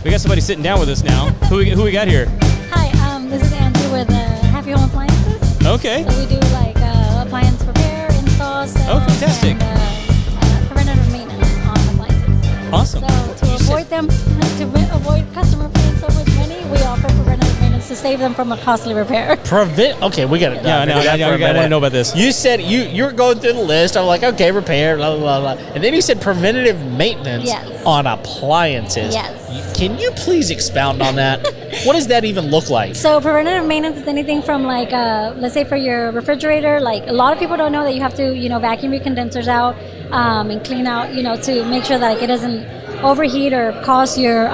We got somebody sitting down with us now. Who we got here? Hi, this is Andrew with Happy Home Appliances. Okay. So we do like appliance repair, installs, Oh, fantastic. and preventative maintenance on appliances. Awesome. So to avoid customer paying so much money, we offer preventative maintenance to save them from a costly repair. Okay, we got it. Yeah, I want to know about this. You said you were going through the list. I'm like, okay, repair, blah, blah, blah, blah. And then you said preventative maintenance Yes. on appliances. Yes. Can you please expound on that? What does that even look like? So preventative maintenance is anything from like, let's say for your refrigerator, like a lot of people don't know that you have to, vacuum your condensers out and clean out, to make sure that like, it doesn't overheat or cause your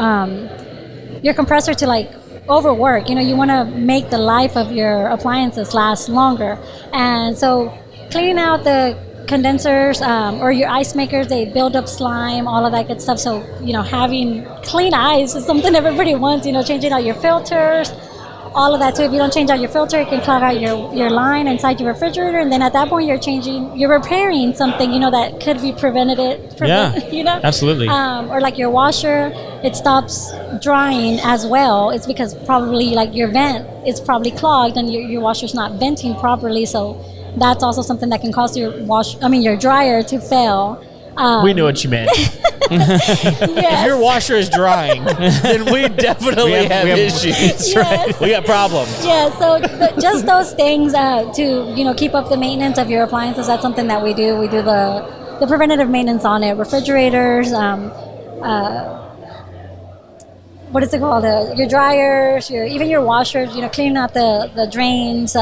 compressor to like overwork. You want to make the life of your appliances last longer. And so cleaning out the condensers or your ice makers, they build up slime, all of that good stuff. So, having clean ice is something everybody wants, changing out your filters, all of that too. If you don't change out your filter, it can clog out your line inside your refrigerator. And then at that point, you're repairing something, that could be prevented. Yeah, absolutely. Or like your washer, it stops drying as well. It's because probably like your vent is probably clogged and your washer's not venting properly. So that's also something that can cause your dryer to fail. We knew what you meant. Yes. If your washer is drying, then we definitely have issues. Yes. Right? We got problems. Yeah, so just those things to keep up the maintenance of your appliances. That's something that we do. We do the preventative maintenance on it. Refrigerators, what is it called? Your dryers, even your washers. Cleaning out the drains.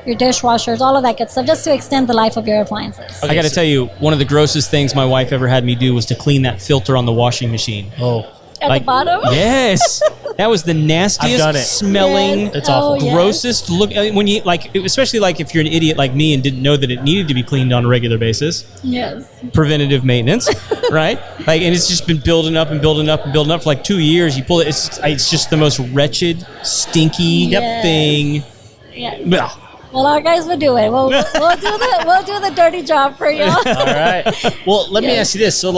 Your dishwashers, all of that good stuff, just to extend the life of your appliances. I got to tell you, one of the grossest things my wife ever had me do was to clean that filter on the washing machine. Oh. At the bottom? Yes. That was the nastiest I've done it. smelling, Yes. It's awful. Yes. grossest look. When you especially like if you're an idiot like me and didn't know that it needed to be cleaned on a regular basis. Yes. Preventative maintenance, right? And it's just been building up and building up and building up for like 2 years. You pull it, it's just the most wretched, stinky Yes. thing. Yeah. Ugh. Well, our guys will do it. We'll do the dirty job for you. All right. Well, let me ask you this. So,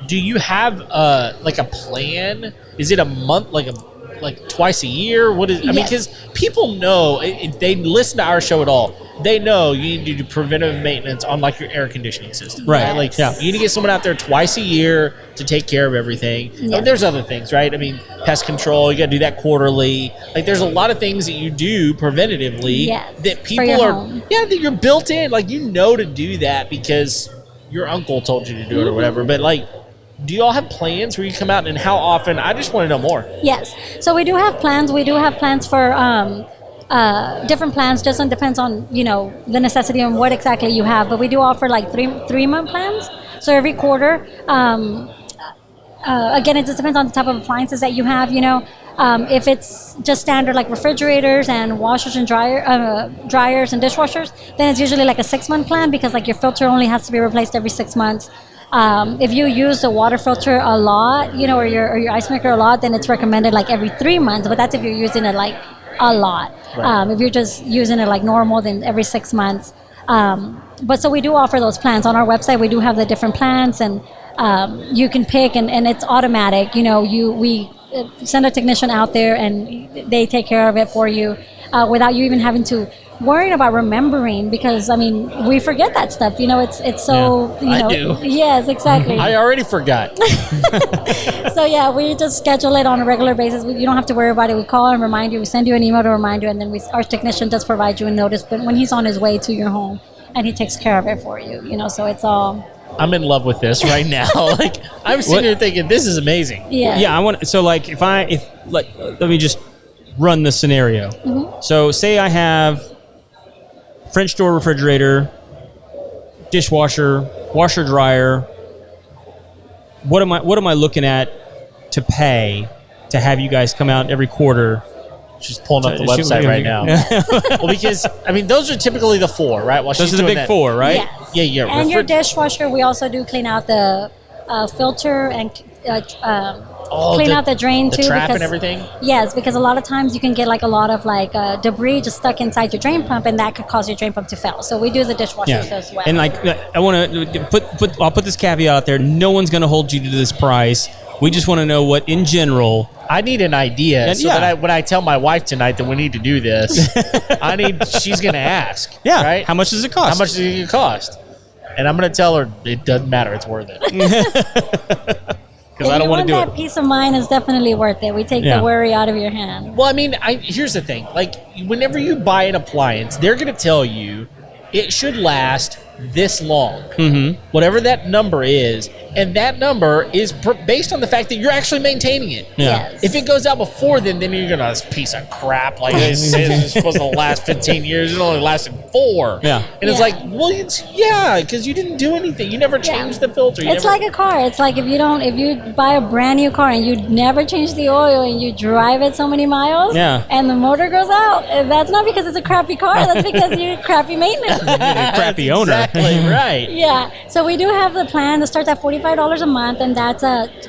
do you have a plan? Is it a month, like twice a year? What is? I mean, because people know if they listen to our show at all, they know you need to do preventive maintenance on like your air conditioning system, Right. Like, Yeah. you need to get someone out there twice a year to take care of everything. Yes. And there's other things, right? I mean, pest control, you got to do that quarterly. Like, there's a lot of things that you do preventatively that people that you're built in. Like, to do that because your uncle told you to do it or whatever. But do you all have plans where you come out and how often? I just want to know more. Yes. So we do have plans. We do have plans for different plans. Just depends on the necessity and what exactly you have. But we do offer like 3-month plans. So every quarter. Again, it just depends on the type of appliances that you have. If it's just standard like refrigerators and washers and dryers and dishwashers, then it's usually like a 6-month plan because like your filter only has to be replaced every 6 months. If you use the water filter a lot, or your ice maker a lot, then it's recommended like every 3 months. But that's if you're using it like a lot. Right. If you're just using it like normal, then every 6 months. But so we do offer those plans on our website. We do have the different plans, and you can pick, and it's automatic. We send a technician out there, and they take care of it for you without you even having to worrying about remembering, because we forget that stuff. It's so I do. Yes, exactly. I already forgot. So yeah, we just schedule it on a regular basis. You don't have to worry about it. We call and remind you. We send you an email to remind you, and then our technician does provide you a notice. But when he's on his way to your home, and he takes care of it for you. So it's all. I'm in love with this right now. I'm sitting here thinking this is amazing. Yeah. Yeah. I want. So let me just run the scenario. Mm-hmm. So say I have French door refrigerator, dishwasher, washer dryer. What am I looking at to pay to have you guys come out every quarter? She's pulling up the website right now. Well, because those are typically the 4, right? Well, those are the big 4, right? Yes. Yeah. And your dishwasher, we also do clean out the filter and clean out the drain too. The trap and everything? Yes, because a lot of times you can get like a lot of debris just stuck inside your drain pump, and that could cause your drain pump to fail. So we do the dishwashers as well. And I want to I'll put this caveat out there. No one's going to hold you to this price We just want to know what, in general. I need an idea so that when I tell my wife tonight that we need to do this, she's going to ask. Yeah. Right? How much does it cost? How much does it cost? And I'm going to tell her it doesn't matter. It's worth it. Because I don't want to do that peace of mind is definitely worth it. We take the worry out of your hand. Well, I mean, here's the thing. Like, whenever you buy an appliance, they're going to tell you it should last this long. Mm-hmm. Whatever that number is. And that number is based on the fact that you're actually maintaining it. Yeah. Yes. If it goes out before then you're going to, this piece of crap. Like, it says it's supposed to last 15 years. It only lasted 4. Yeah. And it's like, well, because you didn't do anything. You never changed the filter. It's like a car. It's like if you buy a brand new car and you never change the oil and you drive it so many miles and the motor goes out, that's not because it's a crappy car. That's because you're crappy maintenance. Crappy owner. Exactly right. Yeah. So we do have the plan that starts at $45 a month, and that's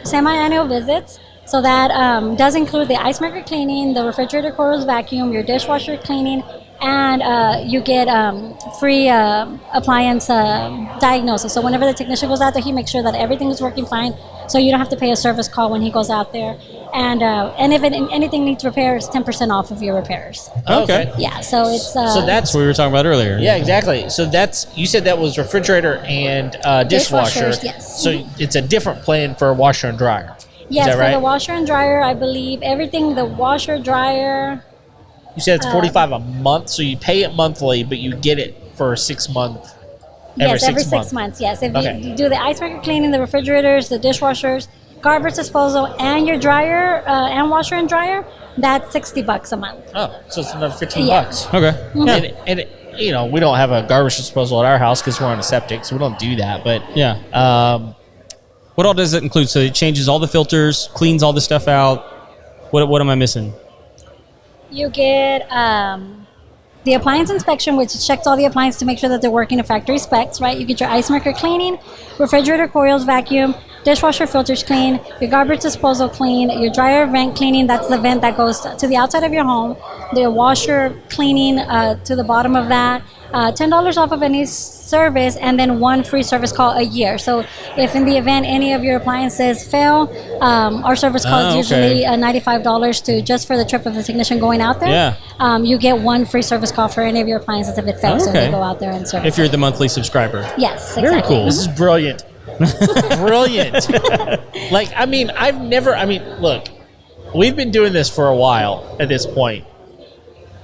semi-annual visits. So that does include the ice maker cleaning, the refrigerator coils vacuum, your dishwasher cleaning, and you get free appliance diagnosis. So whenever the technician goes out there, he makes sure that everything is working fine, so you don't have to pay a service call when he goes out there. And if anything needs repairs, 10% off of your repairs. Okay. Yeah, so it's... so that's what we were talking about earlier. Yeah, exactly. So you said that was refrigerator and dishwasher. Dishwashers, yes. So it's a different plan for a washer and dryer. Yes, is that right? For the washer and dryer, I believe everything, the washer, dryer... You said it's $45 a month, so you pay it monthly, but you get it for 6 months. Every 6 months. Yes. If you do the ice maker cleaning, the refrigerators, the dishwashers, garbage disposal, and your dryer and washer and dryer, that's $60 a month. Oh, so it's another $15. Okay. Mm-hmm. And we don't have a garbage disposal at our house because we're on a septic, so we don't do that. But what all does it include? So it changes all the filters, cleans all the stuff out. What am I missing? You get the appliance inspection, which checks all the appliances to make sure that they're working to factory specs, right? You get your ice maker cleaning, refrigerator coils vacuum, dishwasher filters clean, your garbage disposal clean, your dryer vent cleaning, that's the vent that goes to the outside of your home, the washer cleaning to the bottom of that, $10 off of any service, and then 1 free service call a year. So if in the event any of your appliances fail, our service call is usually $95 just for the trip of the technician going out there. Yeah. You get 1 free service call for any of your appliances if it fails, so they go out there and service. If you're the monthly subscriber. Yes, exactly. Very cool. This is brilliant. Brilliant. Look, we've been doing this for a while at this point,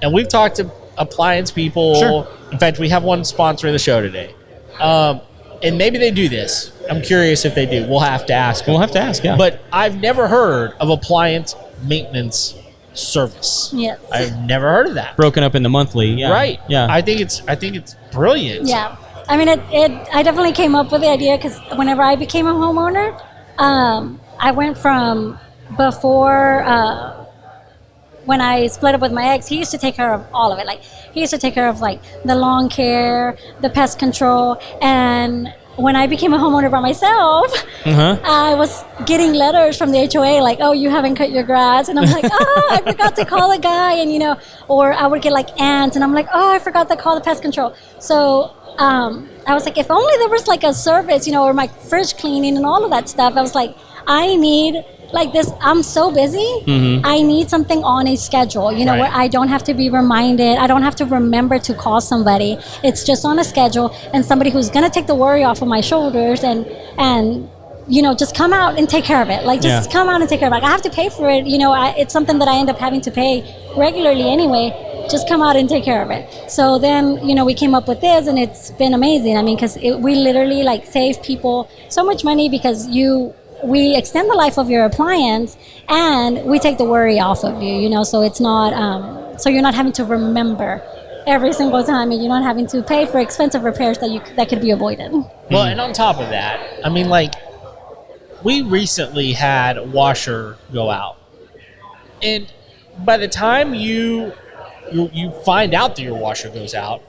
and we've talked to appliance people. Sure. In fact, we have one sponsoring the show today. And maybe they do this. I'm curious if they do. We'll have to ask them. We'll have to ask, yeah. But I've never heard of appliance maintenance service. Yes. I've never heard of that. Broken up into monthly. Yeah. Right. Yeah. I think it's brilliant. Yeah. I mean, I definitely came up with the idea because whenever I became a homeowner, I went from before... when I split up with my ex, he used to take care of all of it. Like, he used to take care of, like, the lawn care, the pest control. And when I became a homeowner by myself, I was getting letters from the HOA like, oh, you haven't cut your grass. And I'm like, I forgot to call a guy. And, or I would get, like, ants. And I'm like, I forgot to call the pest control. So I was like, if only there was, like, a service, or my fridge cleaning and all of that stuff. I was like, I need... like this, I'm so busy. I need something on a schedule, where I don't have to be reminded. I don't have to remember to call somebody. It's just on a schedule, and somebody who's going to take the worry off of my shoulders and just come out and take care of it. Like, just come out and take care of it. Like, I have to pay for it. It's something that I end up having to pay regularly anyway. Just come out and take care of it. So then, we came up with this, and it's been amazing. I mean, because we literally, like, save people so much money because we extend the life of your appliance, and we take the worry off of you, so it's not, so you're not having to remember every single time, and you're not having to pay for expensive repairs that could be avoided. Well, and on top of that, I mean, like, we recently had a washer go out, and by the time you find out that your washer goes out,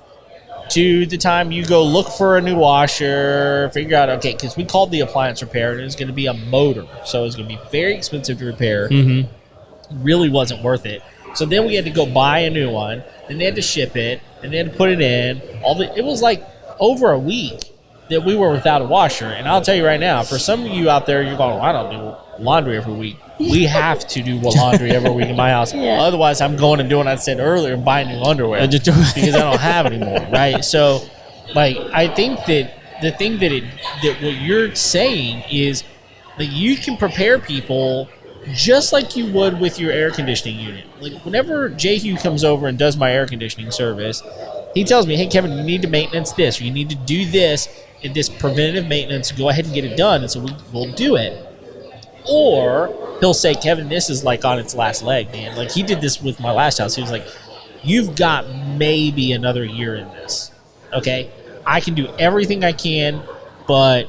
to the time you go look for a new washer, figure out, okay, because we called the appliance repair, and it was going to be a motor. So it was going to be very expensive to repair. It really wasn't worth it. So then we had to go buy a new one, then they had to ship it, and they had to put it in. It was like over a week. that we were without a washer. And I'll tell you right now, for some of you out there, you're going, well, I don't do laundry every week. We have to do laundry every week in my house. Yeah. Otherwise, I'm going and doing what I said earlier and buying new underwear because I don't have any more, right? So, like, I think that the thing that what you're saying is that you can prepare people just like you would with your air conditioning unit. Like, whenever Jehu comes over and does my air conditioning service, he tells me, hey, Kevin, you need to maintenance this, or you need to do this, and this preventative maintenance, go ahead and get it done, and so we'll do it. Or he'll say, Kevin, this is like on its last leg, man. Like, he did this with my last house. He was like, you've got maybe another year in this, okay? I can do everything I can, but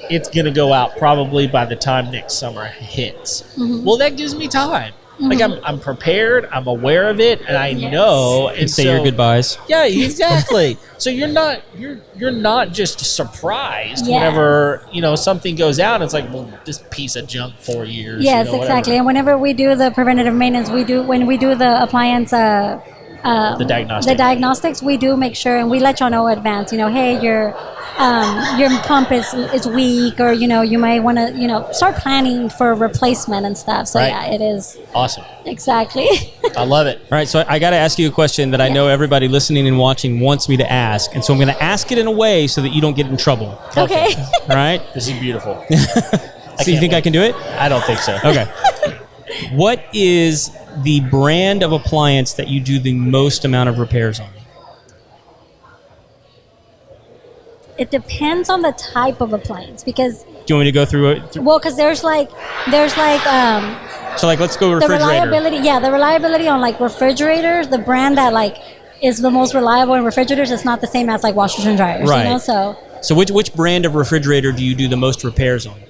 it's going to go out probably by the time next summer hits. Mm-hmm. Well, that gives me time. Mm-hmm. Like, I'm prepared, I'm aware of it, and I know. And say your goodbyes. Yeah, exactly. So you're not just surprised whenever, something goes out and it's like, well, this piece of junk 4 years. Yes, exactly. And whenever we do the preventative maintenance, when we do the appliance the diagnostics, we do make sure, and we let y'all know in advance, hey, your pump is weak, or you might want to start planning for replacement and stuff. So yeah, it is awesome. Exactly. I love it. All right, so I got to ask you a question that I know everybody listening and watching wants me to ask, and so I'm going to ask it in a way so that you don't get in trouble. Okay. All right. This is beautiful. So you think I can do it? I don't think so. Okay. What is the brand of appliance that you do the most amount of repairs on? It depends on the type of appliance, because. Do you want me to go through it? Well, because there's like. So like, let's go refrigerator. The reliability on like refrigerators, the brand that like is the most reliable in refrigerators is not the same as like washers and dryers. Right. So which brand of refrigerator do you do the most repairs on?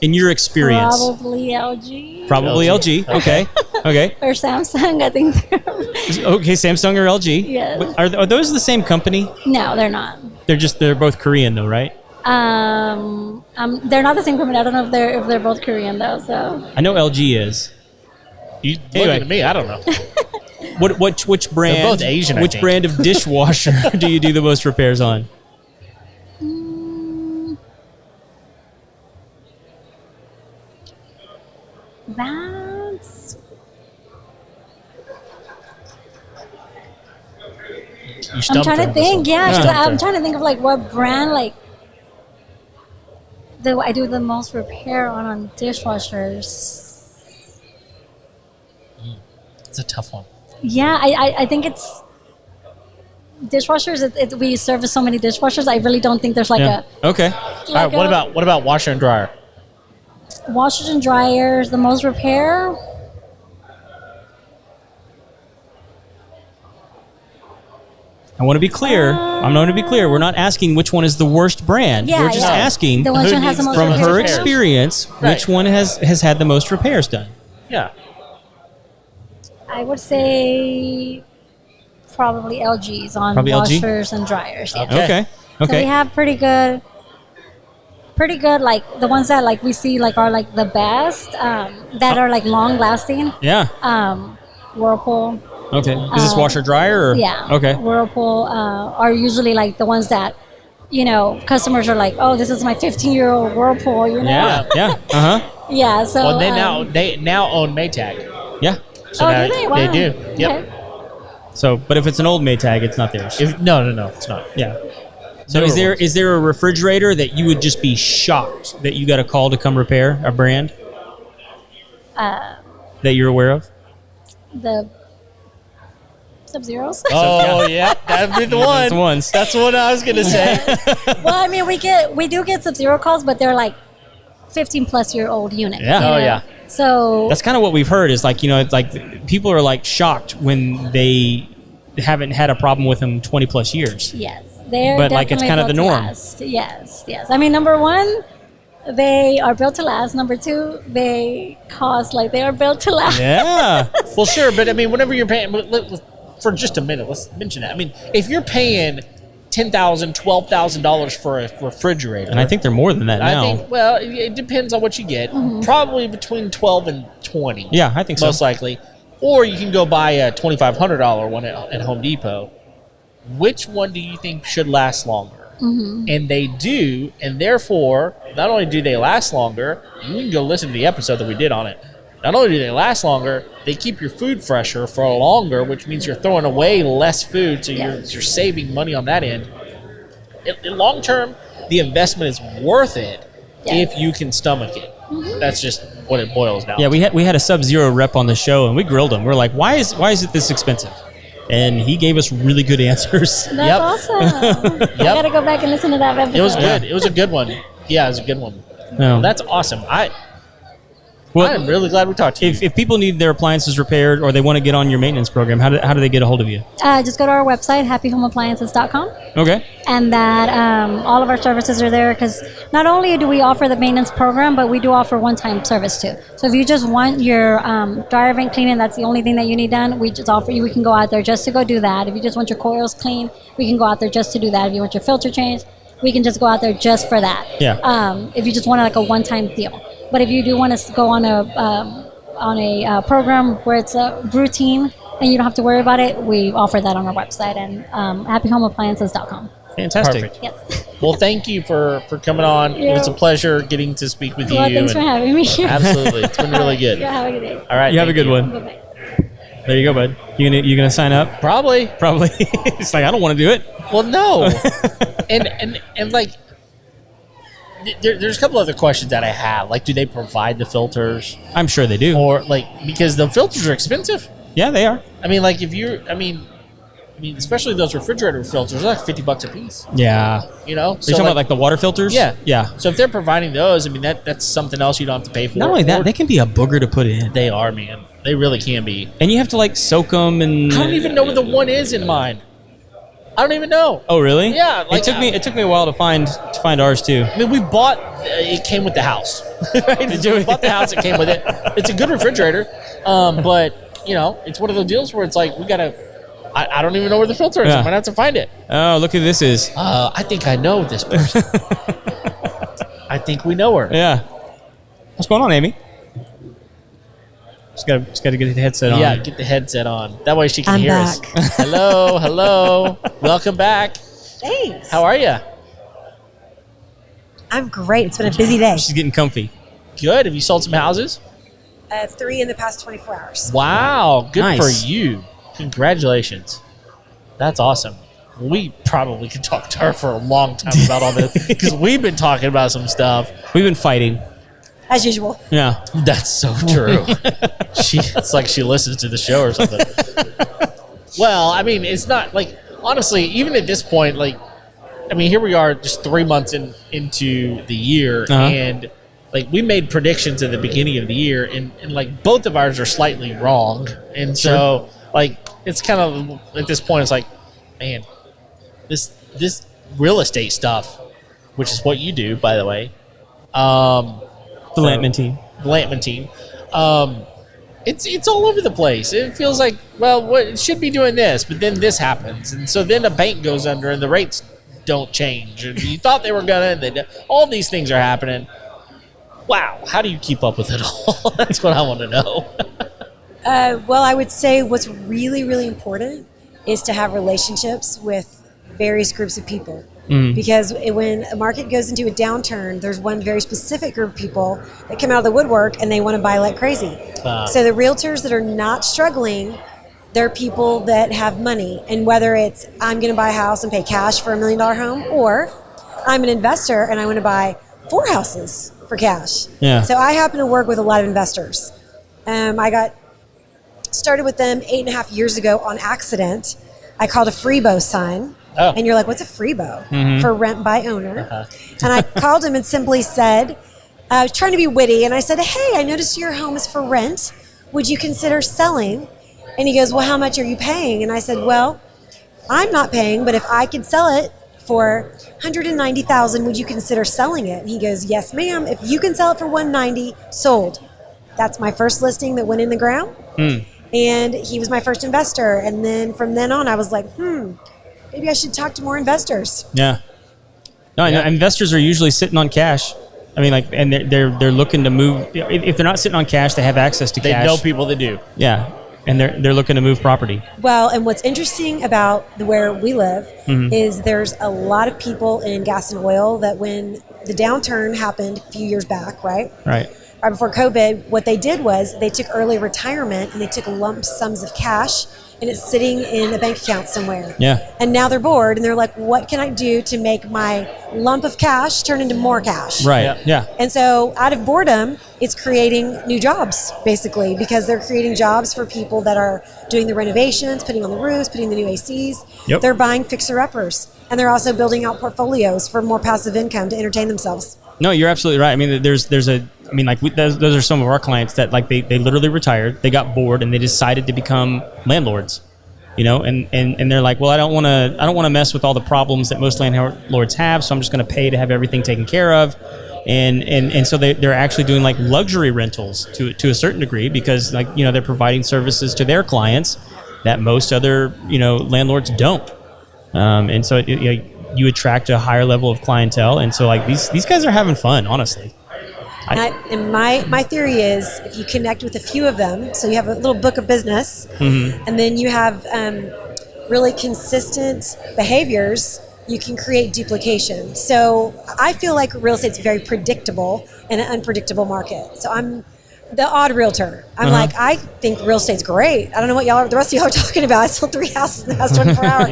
In your experience? Probably LG. Probably LG. Okay. Okay. Or Samsung, I think. Okay, Samsung or LG. Yes. Are those the same company? No, they're not. They're both Korean though, right? They're not the same company. I don't know if they're both Korean though. So I know LG is. You looking at me? I don't know. Which brand? They're both Asian. Which brand of dishwasher do you do the most repairs on? That's. I'm trying to think. I'm trying to think of like what brand like. I do the most repair on dishwashers. It's a tough one. Yeah, I think it's dishwashers. We service so many dishwashers. I really don't think there's like a. Okay. All right. What about washer and dryer? Washers and dryers, the most repair. I want to be clear. I'm going to be clear. We're not asking which one is the worst brand. We're just asking the one that has the most from repairs. her experience, which one has had the most repairs done. Yeah. I would say probably LG's on washers and dryers. Yeah. Okay. So we have pretty good, like the ones that like we see like are like the best, that are like long lasting. Yeah. Whirlpool. Okay. Is this washer dryer or? Yeah. Okay. Whirlpool are usually like the ones that, customers are like, oh, this is my 15-year-old Whirlpool, Yeah. Yeah. Yeah. So. Well, they now own Maytag. Yeah. So do they? Wow. They do. Yep. Okay. So, but if it's an old Maytag, it's not theirs. No, it's not. Yeah. So is there a refrigerator that you would just be shocked that you got a call to come repair, a brand that you're aware of? The Sub-Zeros. Oh yeah, that'd be the one. That's the ones. That's what I was gonna say. Well, I mean, we do get Sub-Zero calls, but they're like 15-plus-year-old units. Yeah. Yeah. So that's kind of what we've heard. Is like it's like people are like shocked when they haven't had a problem with them 20+ years. Yes. But like it's kind of the norm. Yes. I mean, number one, they are built to last. Number two, they cost like they are built to last. Yeah. Well, sure, but I mean, whenever you're paying, for just a minute, let's mention that. I mean, if you're paying $10,000, $12,000 for a refrigerator, and I think they're more than that now. Well, it depends on what you get. Mm-hmm. Probably between 12 and 20. Yeah, I think so. Most likely. Or you can go buy a $2,500 one at Home Depot. Which one do you think should last longer? And they do, and therefore, not only do they last longer, you can go listen to the episode that we did on it. Not only do they last longer, they keep your food fresher for longer, which means you're throwing away less food, so you're saving money on that end. In long term, the investment is worth it if you can stomach it. That's just what it boils down to. Yeah, we had a Sub-Zero rep on the show, and we grilled him. We're like, why is it this expensive? And he gave us really good answers. That's awesome. I got to go back and listen to that episode. It was good. It was a good one. Yeah, it was a good one. No. That's awesome. I'm really glad we talked to you. If people need their appliances repaired or they want to get on your maintenance program, how do they get a hold of you? Just go to our website, happyhomeappliances.com. Okay. And that all of our services are there because not only do we offer the maintenance program, but we do offer one-time service too. So if you just want your dryer vent cleaning, that's the only thing that you need done, we just offer you, we can go out there just to go do that. If you just want your coils clean, we can go out there just to do that. If you want your filter changed, we can just go out there just for that. Yeah. If you just want like a one-time deal. But if you do want to go on a program where it's a routine and you don't have to worry about it, we offer that on our website and happyhomeappliances.com. Fantastic. Perfect. Yes. Well, thank you for coming on. Yeah. It's a pleasure getting to speak with you. Thanks for having me. Absolutely. It's been really good. Yeah, have a good day. All right. You have a good one. Bye-bye. There you go, bud. You gonna sign up? Probably. It's like, I don't want to do it. Well, no. and like, there's a couple other questions that I have. Like, do they provide the filters? I'm sure they do. Or like, because the filters are expensive. Yeah, they are. I mean, like I mean, especially those refrigerator filters, they're like $50 a piece. Yeah. You know? Are you talking about like the water filters? Yeah. Yeah. So if they're providing those, I mean, that's something else you don't have to pay for. Not only that, they can be a booger to put in. They are, man. They really can be. And you have to like soak them and... I don't even know what the one is in mine. I don't even know. Oh, really? Yeah. Like, it took me a while to find ours too. I mean, we bought it came with the house. Right? We bought the house. It came with it. It's a good refrigerator, but you know, it's one of those deals where it's like we gotta. I don't even know where the filter is. Yeah. I'm gonna have to find it. Oh, look who this is. I think I know this person. I think we know her. Yeah. What's going on, Amy? Just got to get the headset on. Yeah, get the headset on. That way she can I'm hear back. us. Hello. Welcome back. Thanks. How are you? I'm great. It's been a busy day. She's getting comfy. Good. Have you sold some houses? 3 in the past 24 hours. Wow. Good Nice. for you. Congratulations. That's awesome. We probably could talk to her for a long time about all this because we've been talking about some stuff. We've been fighting. As usual. Yeah. That's so true. It's like she listens to the show or something. Well, I mean, it's not like, honestly, even at this point, like, I mean, here we are just 3 months into the year, and like we made predictions at the beginning of the year, and like both of ours are slightly wrong. And so, like, it's kind of at this point, it's like, man, this real estate stuff, which is what you do, by the way. The Lampman team. The Lampman team. It's all over the place. It feels like, well, it should be doing this, but then this happens, and so then a bank goes under, and the rates don't change, and you thought they were gonna, and all these things are happening. Wow, how do you keep up with it all? That's what I want to know. Well, I would say what's really, really important is to have relationships with various groups of people. Because when a market goes into a downturn, there's one very specific group of people that come out of the woodwork and they want to buy like crazy. So the realtors that are not struggling, they're people that have money. And whether it's I'm going to buy a house and pay cash for $1 million home, or I'm an investor and I want to buy 4 houses for cash. Yeah. So I happen to work with a lot of investors. I got started with them 8.5 years ago on accident. I called a Freebo sign. Oh. And you're like, what's a Freebo? For rent by owner. And I called him and simply said, I was trying to be witty, and I said, hey, I noticed your home is for rent. Would you consider selling? And he goes, well, how much are you paying? And I said, well, I'm not paying, but if I could sell it for $190,000, would you consider selling it? And he goes, yes, ma'am. If you can sell it for $190,000, sold. That's my first listing that went in the ground. And he was my first investor. And then from then on, I was like, maybe I should talk to more investors. Yeah. No, I know investors are usually sitting on cash. I mean, like, and they're looking to move. If they're not sitting on cash, they have access to They cash. know people that do. Yeah. and they're looking to move property. Well, and what's interesting about where we live is there's a lot of people in gas and oil that when the downturn happened a few years back, right before COVID, what they did was they took early retirement and they took lump sums of cash, and it's sitting in a bank account somewhere. Yeah. And now they're bored and they're like, what can I do to make my lump of cash turn into more cash? Right. Yeah. And so out of boredom, it's creating new jobs, basically, because they're creating jobs for people that are doing the renovations, putting on the roofs, putting the new ACs. Yep. They're buying fixer-uppers. And they're also building out portfolios for more passive income to entertain themselves. No, you're absolutely right. I mean, those are some of our clients that like they literally retired, they got bored, and they decided to become landlords. And they're like, well, I don't want to mess with all the problems that most landlords have, so I'm just going to pay to have everything taken care of. And so they're actually doing like luxury rentals to a certain degree because they're providing services to their clients that most other landlords don't. And so you attract a higher level of clientele, and so like these guys are having fun, honestly. And my theory is if you connect with a few of them, so you have a little book of business, and then you have really consistent behaviors, you can create duplication. So I feel like real estate's very predictable in an unpredictable market. So I'm the odd realtor. I'm like, I think real estate's great. I don't know what the rest of y'all are talking about. I sold 3 houses in the past 24 hours.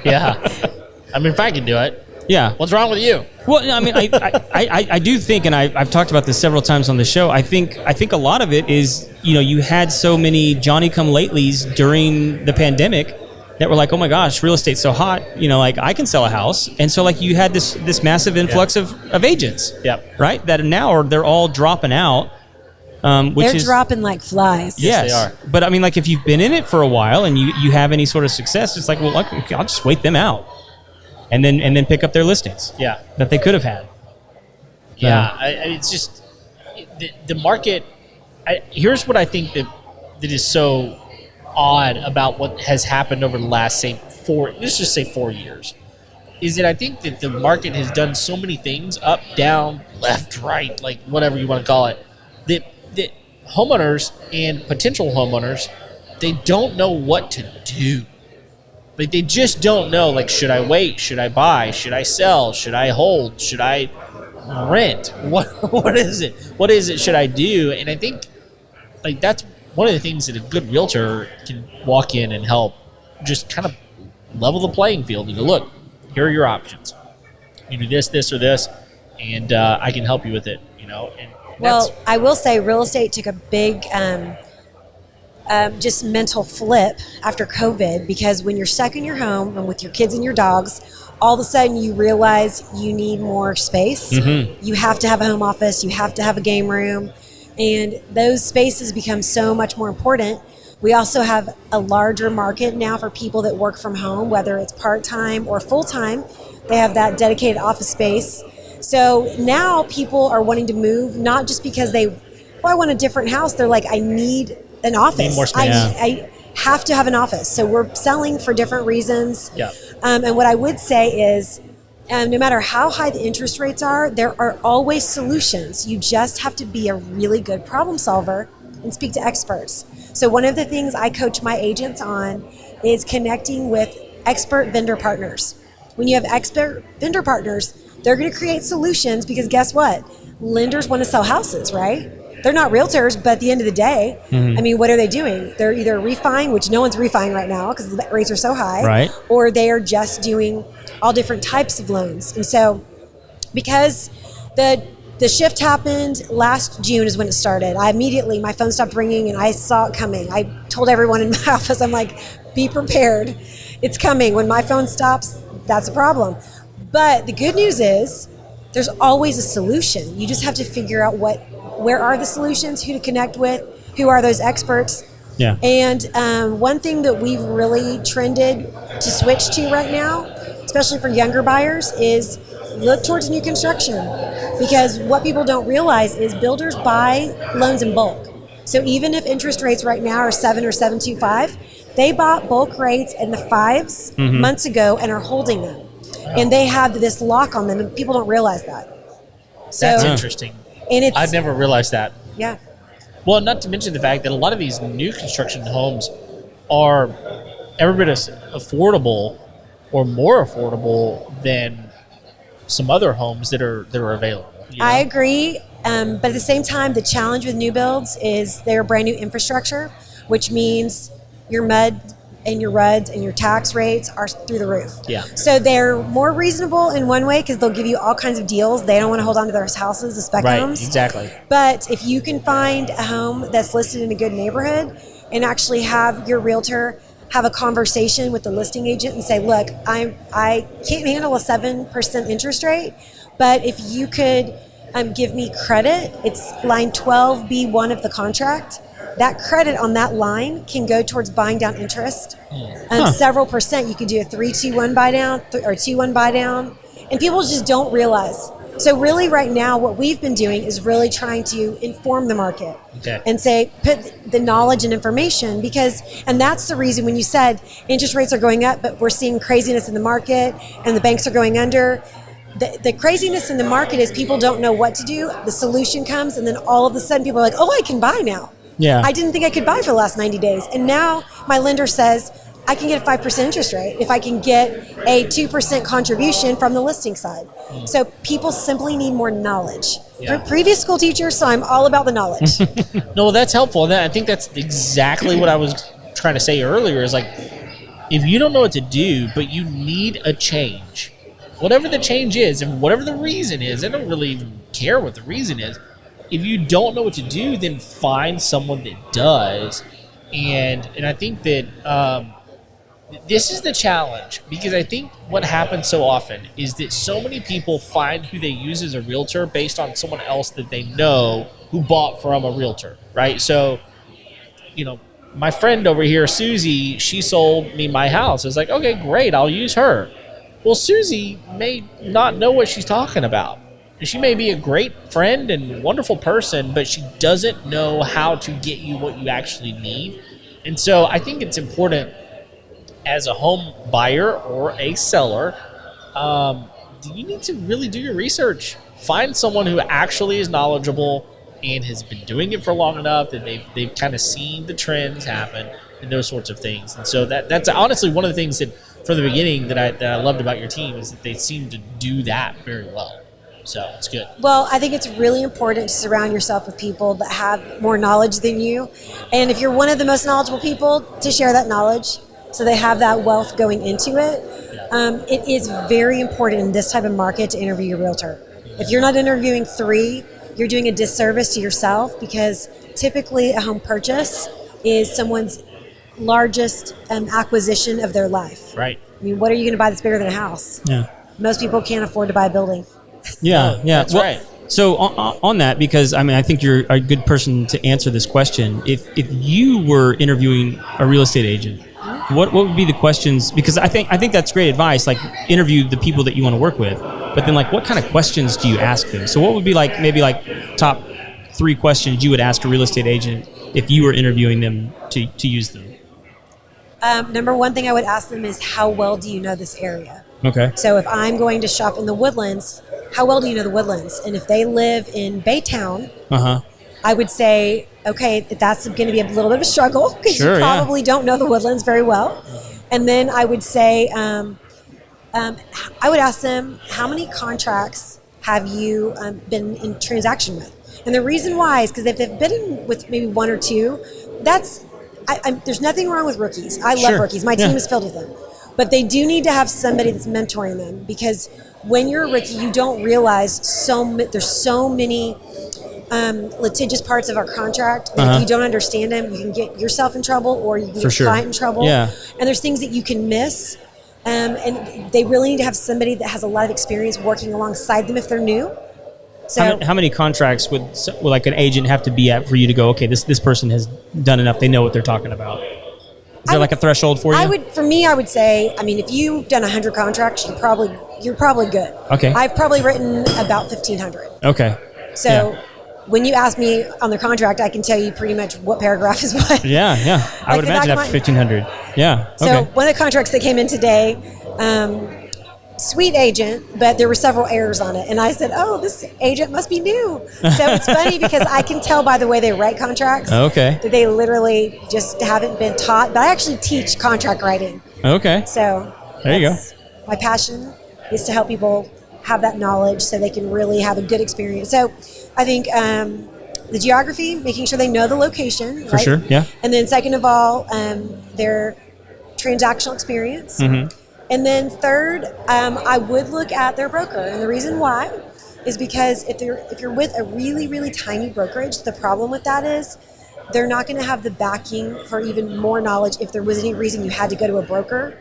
Yeah. I mean, if I can do it. Yeah. What's wrong with you? Well, I mean, I do think, and I've talked about this several times on the show, I think a lot of it is, you had so many Johnny-come-latelys during the pandemic that were like, oh my gosh, real estate's so hot, like I can sell a house. And so like you had this massive influx of agents, right? That now they're all dropping out. They're dropping like flies. Yes, they are. But I mean, like if you've been in it for a while and you have any sort of success, it's like, well, okay, I'll just wait them out. And then pick up their listings. Yeah. That they could have had. Yeah. It's just the market. Here's what I think that is so odd about what has happened over the last, let's just say 4 years, is that I think that the market has done so many things, up, down, left, right, like whatever you want to call it, that homeowners and potential homeowners, they don't know what to do. Like they just don't know, like, should I wait? Should I buy? Should I sell? Should I hold? Should I rent? What is it? What is it should I do? And I think like that's one of the things that a good realtor can walk in and help just kind of level the playing field and go, look, here are your options. You do this, or this, and I can help you with it, And well, I will say real estate took a big just mental flip after COVID, because when you're stuck in your home and with your kids and your dogs, all of a sudden you realize you need more space. You have to have a home office, you have to have a game room, and those spaces become so much more important. We also have a larger market now for people that work from home, whether it's part-time or full-time. They have that dedicated office space. So now people are wanting to move, not just because I want a different house. They're like, I need an office. Need more space. I have to have an office. So we're selling for different reasons. Yeah. And what I would say is, no matter how high the interest rates are, there are always solutions. You just have to be a really good problem solver and speak to experts. So one of the things I coach my agents on is connecting with expert vendor partners. When you have expert vendor partners, they're going to create solutions, because guess what? Lenders want to sell houses, right? They're not realtors, but at the end of the day, I mean, what are they doing? They're either refining, which no one's refining right now because the rates are so high, right? Or they are just doing all different types of loans. And so because the shift happened last June is when it started, my phone stopped ringing and I saw it coming. I told everyone in my office, I'm like, be prepared. It's coming. When my phone stops, that's a problem. But the good news is there's always a solution. You just have to figure out where are the solutions, who to connect with, who are those experts. Yeah. And one thing that we've really trended to switch to right now, especially for younger buyers, is look towards new construction. Because what people don't realize is builders buy loans in bulk. So even if interest rates right now are 7 or 7.25, they bought bulk rates in the 5s months ago and are holding them. And they have this lock on them, and people don't realize that. So, that's interesting. And I've never realized that. Yeah. Well, not to mention the fact that a lot of these new construction homes are every bit as affordable or more affordable than some other homes that are available. I agree. But at the same time, the challenge with new builds is they're brand new infrastructure, which means your mud and your RUDs and your tax rates are through the roof. Yeah. So they're more reasonable in one way because they'll give you all kinds of deals. They don't want to hold on to their houses, the spec homes. Exactly. But if you can find a home that's listed in a good neighborhood and actually have your realtor have a conversation with the listing agent and say, look, I can't handle a 7% interest rate, but if you could give me credit, it's line 12B1 of the contract. That credit on that line can go towards buying down interest. Several percent. You can do a 3-2-1 buy down or 2-1 buy down. And people just don't realize. So really right now what we've been doing is really trying to inform the market and say, put the knowledge and information and that's the reason when you said interest rates are going up, but we're seeing craziness in the market and the banks are going under. The craziness in the market is people don't know what to do. The solution comes and then all of a sudden people are like, oh, I can buy now. Yeah. I didn't think I could buy for the last 90 days. And now my lender says I can get a 5% interest rate if I can get a 2% contribution from the listing side. So people simply need more knowledge. Yeah. Previous school teacher, so I'm all about the knowledge. No, that's helpful. And I think that's exactly what I was trying to say earlier is like, if you don't know what to do, but you need a change, whatever the change is and whatever the reason is, I don't really even care what the reason is. If you don't know what to do, then find someone that does. And I think that this is the challenge, because I think what happens so often is that so many people find who they use as a realtor based on someone else that they know who bought from a realtor, right? So, my friend over here, Susie, she sold me my house. It's like, okay, great, I'll use her. Well, Susie may not know what she's talking about. She may be a great friend and wonderful person, but she doesn't know how to get you what you actually need. And so I think it's important as a home buyer or a seller, you need to really do your research. Find someone who actually is knowledgeable and has been doing it for long enough that they've kind of seen the trends happen and those sorts of things. And so that's honestly one of the things that from the beginning that I loved about your team is that they seem to do that very well. So it's good. Well, I think it's really important to surround yourself with people that have more knowledge than you. And if you're one of the most knowledgeable people, to share that knowledge so they have that wealth going into it. It is very important in this type of market to interview your realtor. If you're not interviewing 3, you're doing a disservice to yourself, because typically a home purchase is someone's largest acquisition of their life. Right. I mean, what are you going to buy that's bigger than a house? Yeah. Most people can't afford to buy a building. Yeah, That's right. So on that, because I think you're a good person to answer this question. If you were interviewing a real estate agent, what would be the questions? Because I think that's great advice. Like, interview the people that you want to work with, but then like, what kind of questions do you ask them? So what would be like maybe like top 3 questions you would ask a real estate agent if you were interviewing them to use them? Number one thing I would ask them is, how well do you know this area? Okay. So if I'm going to shop in the Woodlands, how well do you know the Woodlands? And if they live in Baytown, I would say, okay, that's going to be a little bit of a struggle because you probably don't know the Woodlands very well. And then I would say, I would ask them, how many contracts have you been in transaction with? And the reason why is because if they've been in with maybe 1 or 2, there's nothing wrong with rookies. I love rookies. My team is filled with them. But they do need to have somebody that's mentoring them, because when you're a rookie, you don't realize there's so many litigious parts of our contract that if you don't understand them, you can get yourself in trouble or you can get your client in trouble. Yeah. And there's things that you can miss. And they really need to have somebody that has a lot of experience working alongside them if they're new. So how many contracts would like an agent have to be at for you to go, okay, this person has done enough, they know what they're talking about? Is there like a threshold for you? I would say, if you've done 100 contracts, you're probably good. Okay. I've probably written about 1,500. Okay. So when you ask me on the contract, I can tell you pretty much what paragraph is what. Yeah. I would imagine after 1,500. Yeah. So one of the contracts that came in today, sweet agent, but there were several errors on it. And I said, oh, this agent must be new. So it's funny because I can tell by the way they write contracts that they literally just haven't been taught. But I actually teach contract writing. Okay. So there you go. My passion is to help people have that knowledge so they can really have a good experience. So I think the geography, making sure they know the location. For sure, yeah. And then second of all, their transactional experience. And then third, I would look at their broker. And the reason why is because if you're with a really, really tiny brokerage, the problem with that is they're not going to have the backing for even more knowledge if there was any reason you had to go to a broker.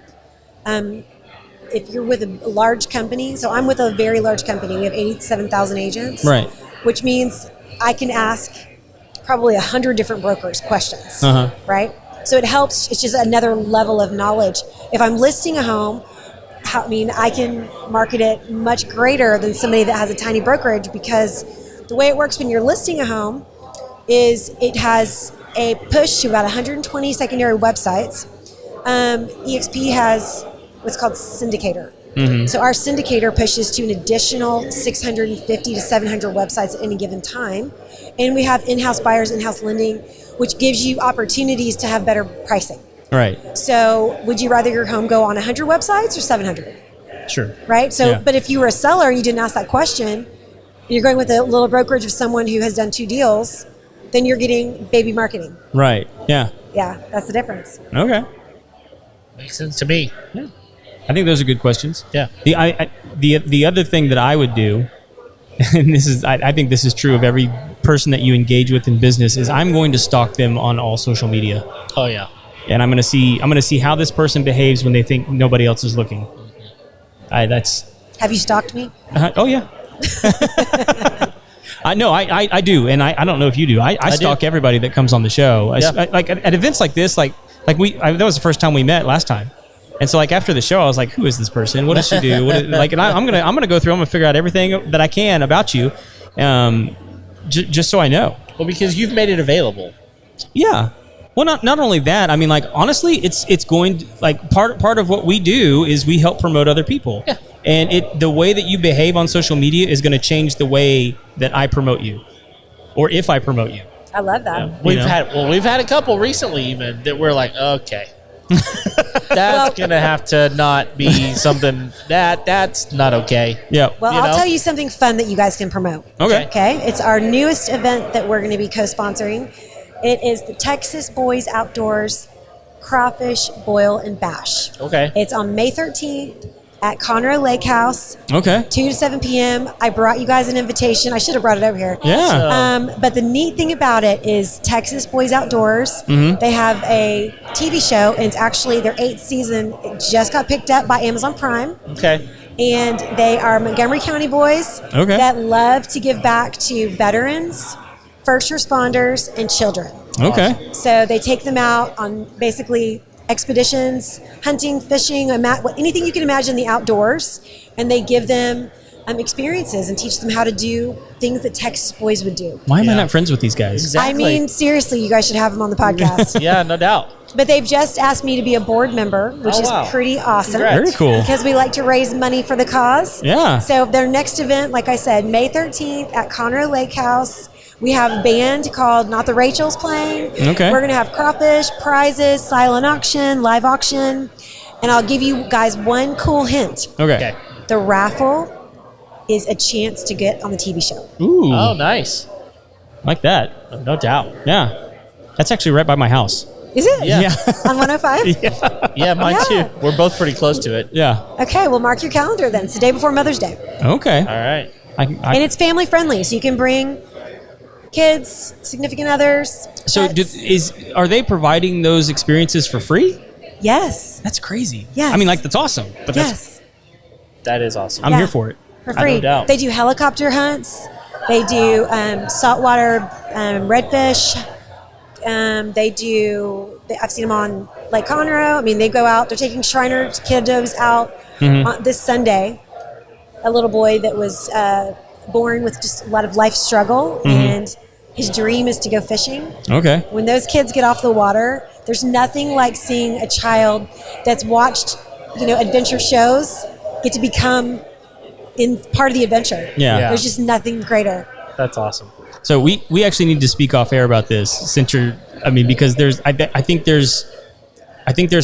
If you're with a large company, so I'm with a very large company. We have 87,000 agents. Right. Which means I can ask probably 100 different brokers questions. Right? So it helps. It's just another level of knowledge. If I'm listing a home, I can market it much greater than somebody that has a tiny brokerage, because the way it works when you're listing a home is it has a push to about 120 secondary websites. EXP has what's called syndicator. So our syndicator pushes to an additional 650 to 700 websites at any given time. And we have in-house buyers, in-house lending, which gives you opportunities to have better pricing. Right. So would you rather your home go on 100 websites or 700? Sure. Right? So, but if you were a seller and you didn't ask that question, and you're going with a little brokerage of someone who has done 2 deals, then you're getting baby marketing. Right. Yeah. Yeah, that's the difference. Okay. Makes sense to me. Yeah. I think those are good questions. Yeah. The other thing that I would do, and this is I think this is true of every person that you engage with in business, is I'm going to stalk them on all social media. Oh yeah. And I'm going to see how this person behaves when they think nobody else is looking. Have you stalked me? Oh yeah. I know I do, and I don't know if you do. I stalk everybody that comes on the show. Like at events like this, that was the first time we met last time. And so, after the show, I was like, "Who is this person? What does she do?" And I'm gonna go through. I'm gonna figure out everything that I can about you, just so I know. Well, because you've made it available. Yeah. Well, not only that. I mean, honestly, it's going to, part of what we do is we help promote other people. Yeah. And the way that you behave on social media is going to change the way that I promote you, or if I promote you. I love that. Yeah. We've had a couple recently even that we're like, okay. That's gonna have to not be something that's not okay. Yeah. Well, I'll tell you something fun that you guys can promote. Okay. It's our newest event that we're going to be co-sponsoring. It is the Texas Boys Outdoors Crawfish Boil and Bash. Okay. It's on May 13th at Conroe Lake House. Okay. 2 to 7 p.m. I brought you guys an invitation. I should have brought it over here. Yeah. But the neat thing about it is Texas Boys Outdoors. Mm-hmm. They have a TV show, and it's actually their 8th season. It just got picked up by Amazon Prime. Okay. And they are Montgomery County boys that love to give back to veterans, first responders, and children. Okay. So they take them out on basically expeditions, hunting, fishing, anything you can imagine in the outdoors, and they give them experiences and teach them how to do things that Texas boys would do. Why am I not friends with these guys? Exactly. I mean, seriously, you guys should have them on the podcast. Yeah, no doubt. But they've just asked me to be a board member, which is pretty awesome. Congrats. Very cool. Because we like to raise money for the cause. Yeah. So their next event, like I said, May 13th at Conroe Lake House. We have a band called Not the Rachels playing. Okay. We're going to have crawfish, prizes, silent auction, live auction. And I'll give you guys one cool hint. Okay. The raffle is a chance to get on the TV show. Ooh. Oh, nice. Like that. No doubt. Yeah. That's actually right by my house. Is it? Yeah. On 105? Yeah, mine too. We're both pretty close to it. Yeah. Okay, well, mark your calendar then. It's the day before Mother's Day. Okay. All right. And it's family friendly, so you can bring kids, significant others. So are they providing those experiences for free? Yes. That's crazy. Yes. I mean, that's awesome. But That is awesome. I'm here for it. For free. No doubt. They do helicopter hunts. They do saltwater redfish. I've seen them on Lake Conroe. I mean, they go out. They're taking Shriner kiddos out this Sunday. A little boy that was born with just a lot of life struggle, and his dream is to go fishing. Okay. When those kids get off the water, there's nothing like seeing a child that's watched, adventure shows get to become in part of the adventure. Yeah. There's just nothing greater. That's awesome. So we actually need to speak off air about this since because I think there's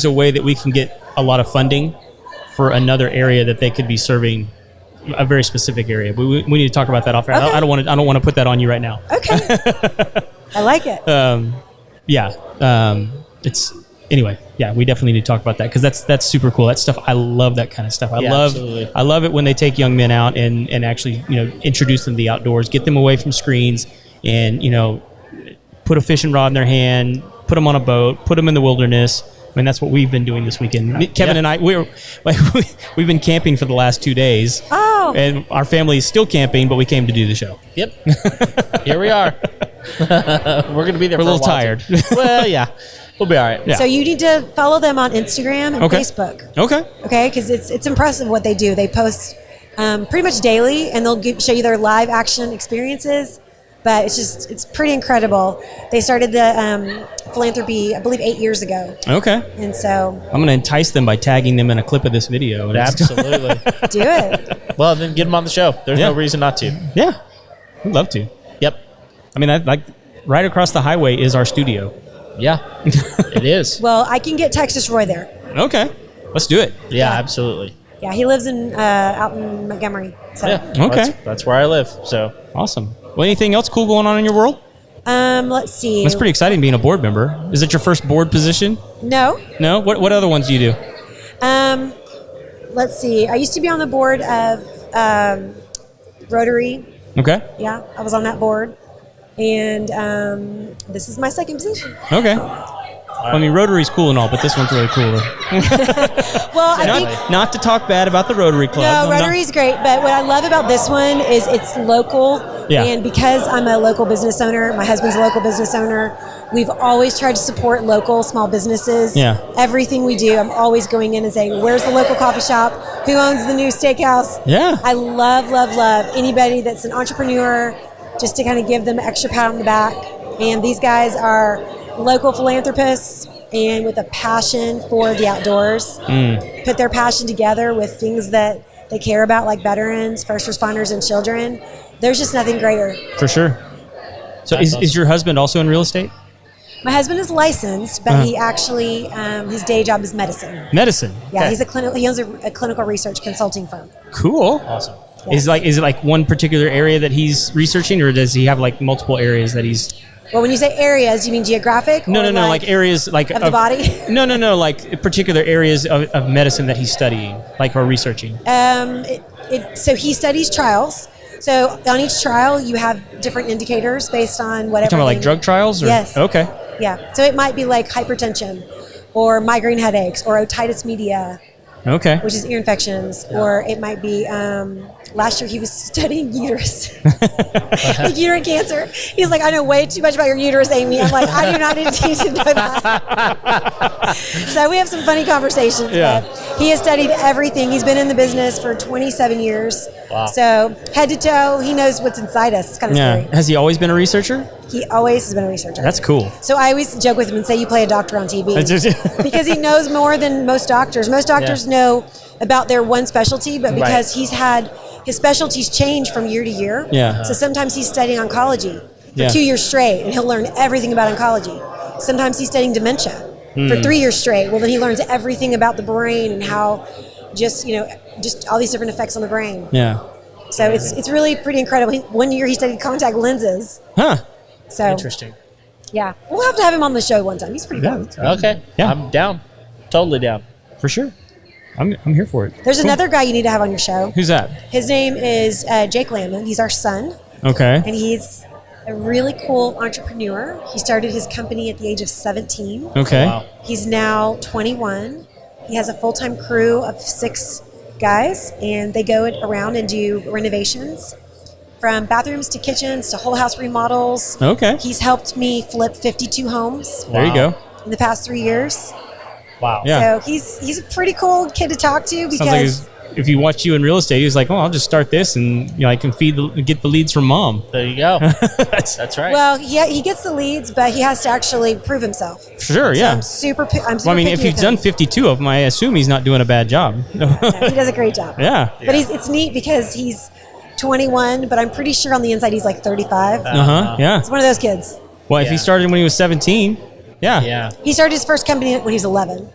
a way that we can get a lot of funding for another area that they could be serving, a very specific area. But we need to talk about that off air. Okay. I don't want to put that on you right now. Okay. I like it. Anyway, we definitely need to talk about that because that's super cool. That stuff, I love that kind of stuff. Absolutely. I love it when they take young men out and actually, introduce them to the outdoors, get them away from screens, and put a fishing rod in their hand, put them on a boat, put them in the wilderness. I mean, that's what we've been doing this weekend. Kevin and I, we've been camping for the last 2 days. Oh. And our family is still camping, but we came to do the show. Yep. Here we are. We're going to be there. We're for a little tired. Well, yeah. We'll be all right. Yeah. So you need to follow them on Instagram and Facebook. Okay. Okay, because it's impressive what they do. They post pretty much daily, and they'll show you their live action experiences. But it's pretty incredible. They started the philanthropy, I believe, 8 years ago. Okay. And so I'm going to entice them by tagging them in a clip of this video. Absolutely. do it. Well, then get them on the show. There's no reason not to. Yeah. We'd love to. Yep. I mean, right across the highway is our studio. Yeah. It is. Well, I can get Texas Roy there. Okay. Let's do it. Yeah, absolutely. Yeah, he lives out in Montgomery. So. Yeah. Okay. That's where I live. So Awesome. Well, anything else cool going on in your world? Let's see. That's pretty exciting being a board member. Is it your first board position? No. No? What other ones do you do? Let's see. I used to be on the board of Rotary. Okay. Yeah, I was on that board. And this is my second position. Okay. Well, I mean, Rotary's cool and all, but this one's really cool. Well, I think... Not to talk bad about the Rotary Club. No, Rotary's great, but what I love about this one is it's local. Yeah. And because I'm a local business owner, my husband's a local business owner, we've always tried to support local small businesses. Yeah. Everything we do, I'm always going in and saying, where's the local coffee shop? Who owns the new steakhouse? Yeah. I love anybody that's an entrepreneur, just to kind of give them an extra pat on the back. And these guys are local philanthropists and with a passion for the outdoors. Put their passion together with things that they care about, like veterans, first responders, and children. There's just nothing greater. For sure. So is your husband also in real estate? My husband is licensed, but he actually, his day job is medicine. Medicine? Yeah, Okay. he owns a clinical research consulting firm. Cool. awesome. Is it like one particular area that he's researching, or does he have like multiple areas that he's... Well, when you say areas, you mean geographic? No, or like areas like of the body? No, like particular areas of medicine that he's studying, like or researching. So he studies trials. So on each trial, you have different indicators based on whatever. You're talking about like drug trials? Or? Yes. Okay. Yeah. So it might be like hypertension, or migraine headaches, or otitis media, Okay. which is ear infections, or it might be. Last year he was studying uterus, like uterine cancer. He's like, I know way too much about your uterus, Amy. I'm like, I do not need to know that. So we have some funny conversations. Yeah. But he has studied everything. He's been in the business for 27 years. Wow. So head to toe, he knows what's inside us. It's kind of Yeah. scary. Has he always been a researcher? He always has been a researcher. That's cool. So I always joke with him and say, you play a doctor on TV. Because he knows more than most doctors. Most doctors know about their one specialty, but because he's had his specialties change from year to year. Yeah. So sometimes he's studying oncology for Yeah. 2 years straight, and he'll learn everything about oncology. Sometimes he's studying dementia for 3 years straight. Well, then he learns everything about the brain and how just all these different effects on the brain. Yeah. So it's really pretty incredible. One year he studied contact lenses. Huh. So Interesting. yeah, we'll have to have him on the show one time. He's pretty Yeah. fun. Okay. Yeah. I'm down. Totally down. For sure. I'm here for it. There's Cool. another guy you need to have on your show. Who's that? His name is Jake Lampman. He's our son, Okay. and he's a really cool entrepreneur. He started his company at the age of 17. Okay. Wow. He's now 21. He has a full-time crew of 6 guys, and they go around and do renovations from bathrooms to kitchens to whole house remodels. Okay. He's helped me flip 52 homes There you go. in the past 3 years. Wow. Yeah. So he's a pretty cool kid to talk to because Sounds like he's if you watch you in real estate, he's like, oh, I'll just start this and I can get the leads from mom. There you go. That's right. Well, yeah, he gets the leads, but he has to actually prove himself. Sure, yeah. I'm super well, I mean, if he's done 52 of them, I assume he's not doing a bad job. No, he does a great job. Yeah. But it's neat because he's 21, but I'm pretty sure on the inside he's like 35. Yeah. He's one of those kids. Well, if he started when he was 17, Yeah. He started his first company when he was 11.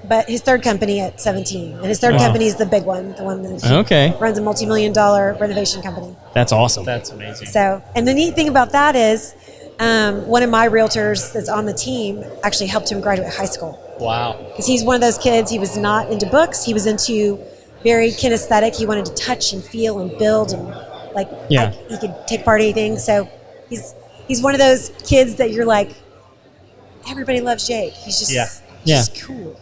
But his third company at 17. And his third company is the big one, the one that runs a multi-million-dollar renovation company. That's awesome. That's amazing. So, and the neat thing about that is one of my realtors that's on the team actually helped him graduate high school. Wow. Because he's one of those kids, he was not into books. He was into very kinesthetic. He wanted to touch and feel and build and he could take part in anything. So he's one of those kids that you're like, everybody loves Jake. He's just cool.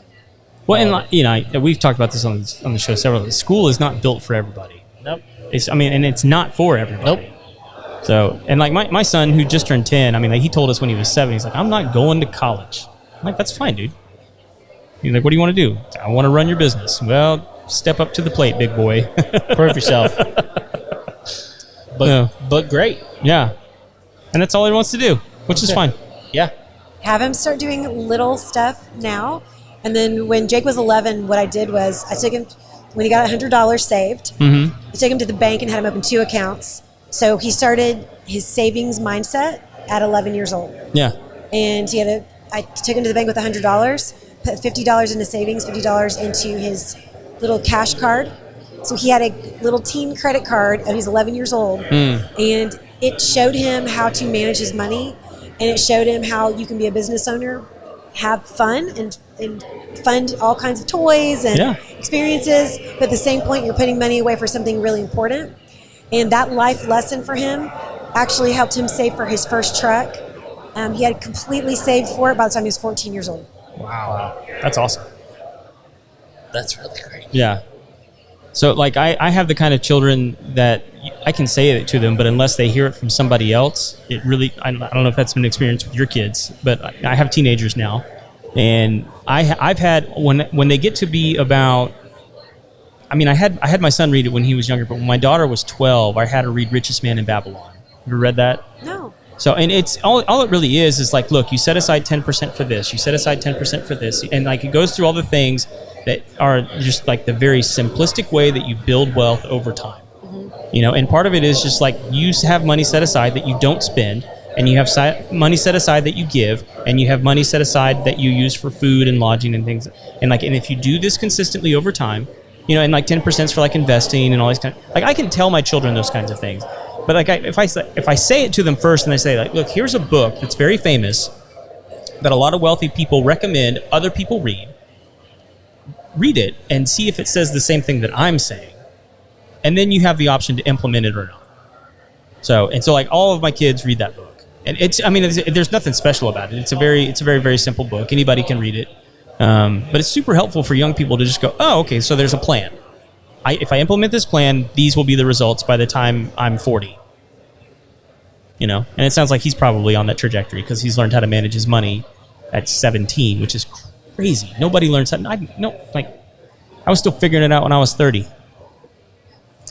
Well, and we've talked about this on the show several times. School is not built for everybody. Nope. And it's not for everybody. Nope. So, and like my son who just turned 10, I mean, like he told us when he was 7, he's like, I'm not going to college. I'm like, that's fine, dude. He's like, what do you want to do? I want to run your business. Well, step up to the plate, big boy. Prove yourself. But great. Yeah. And that's all he wants to do, which is fine. Yeah. Have him start doing little stuff now. And then when Jake was 11, what I did was I took him, when he got $100 saved, I took him to the bank and had him open 2 accounts. So he started his savings mindset at 11 years old. Yeah. And I took him to the bank with $100, put $50 into savings, $50 into his little cash card. So he had a little teen credit card and he's 11 years old. And it showed him how to manage his money. And it showed him how you can be a business owner, have fun, and fund all kinds of toys and experiences. But at the same point, you're putting money away for something really important. And that life lesson for him actually helped him save for his first truck. He had completely saved for it by the time he was 14 years old. Wow. That's awesome. That's really great. Yeah. So, like, I have the kind of children that I can say it to them, but unless they hear it from somebody else, it really, I don't know if that's been an experience with your kids, but I have teenagers now. And I've had, when they get to be about, I mean, I had my son read it when he was younger, but when my daughter was 12, I had her read Richest Man in Babylon. Have you read that? No. So, and it's all it really is like, look, you set aside 10% for this, you set aside 10% for this, and like it goes through all the things that are just like the very simplistic way that you build wealth over time. And part of it is just like you have money set aside that you don't spend, and you have money set aside that you give, and you have money set aside that you use for food and lodging and things. And if you do this consistently over time, and like 10% is for like investing and all these kind of, like I can tell my children those kinds of things. But like if I say it to them first and I say like, look, here's a book that's very famous that a lot of wealthy people recommend other people read it and see if it says the same thing that I'm saying. And then you have the option to implement it or not. So like all of my kids read that book. And there's nothing special about it. It's a very, very simple book. Anybody can read it. But it's super helpful for young people to just go, oh, okay, so there's a plan. If I implement this plan, these will be the results by the time I'm 40. And it sounds like he's probably on that trajectory because he's learned how to manage his money at 17, which is crazy. Nobody learns that. I was still figuring it out when I was 30.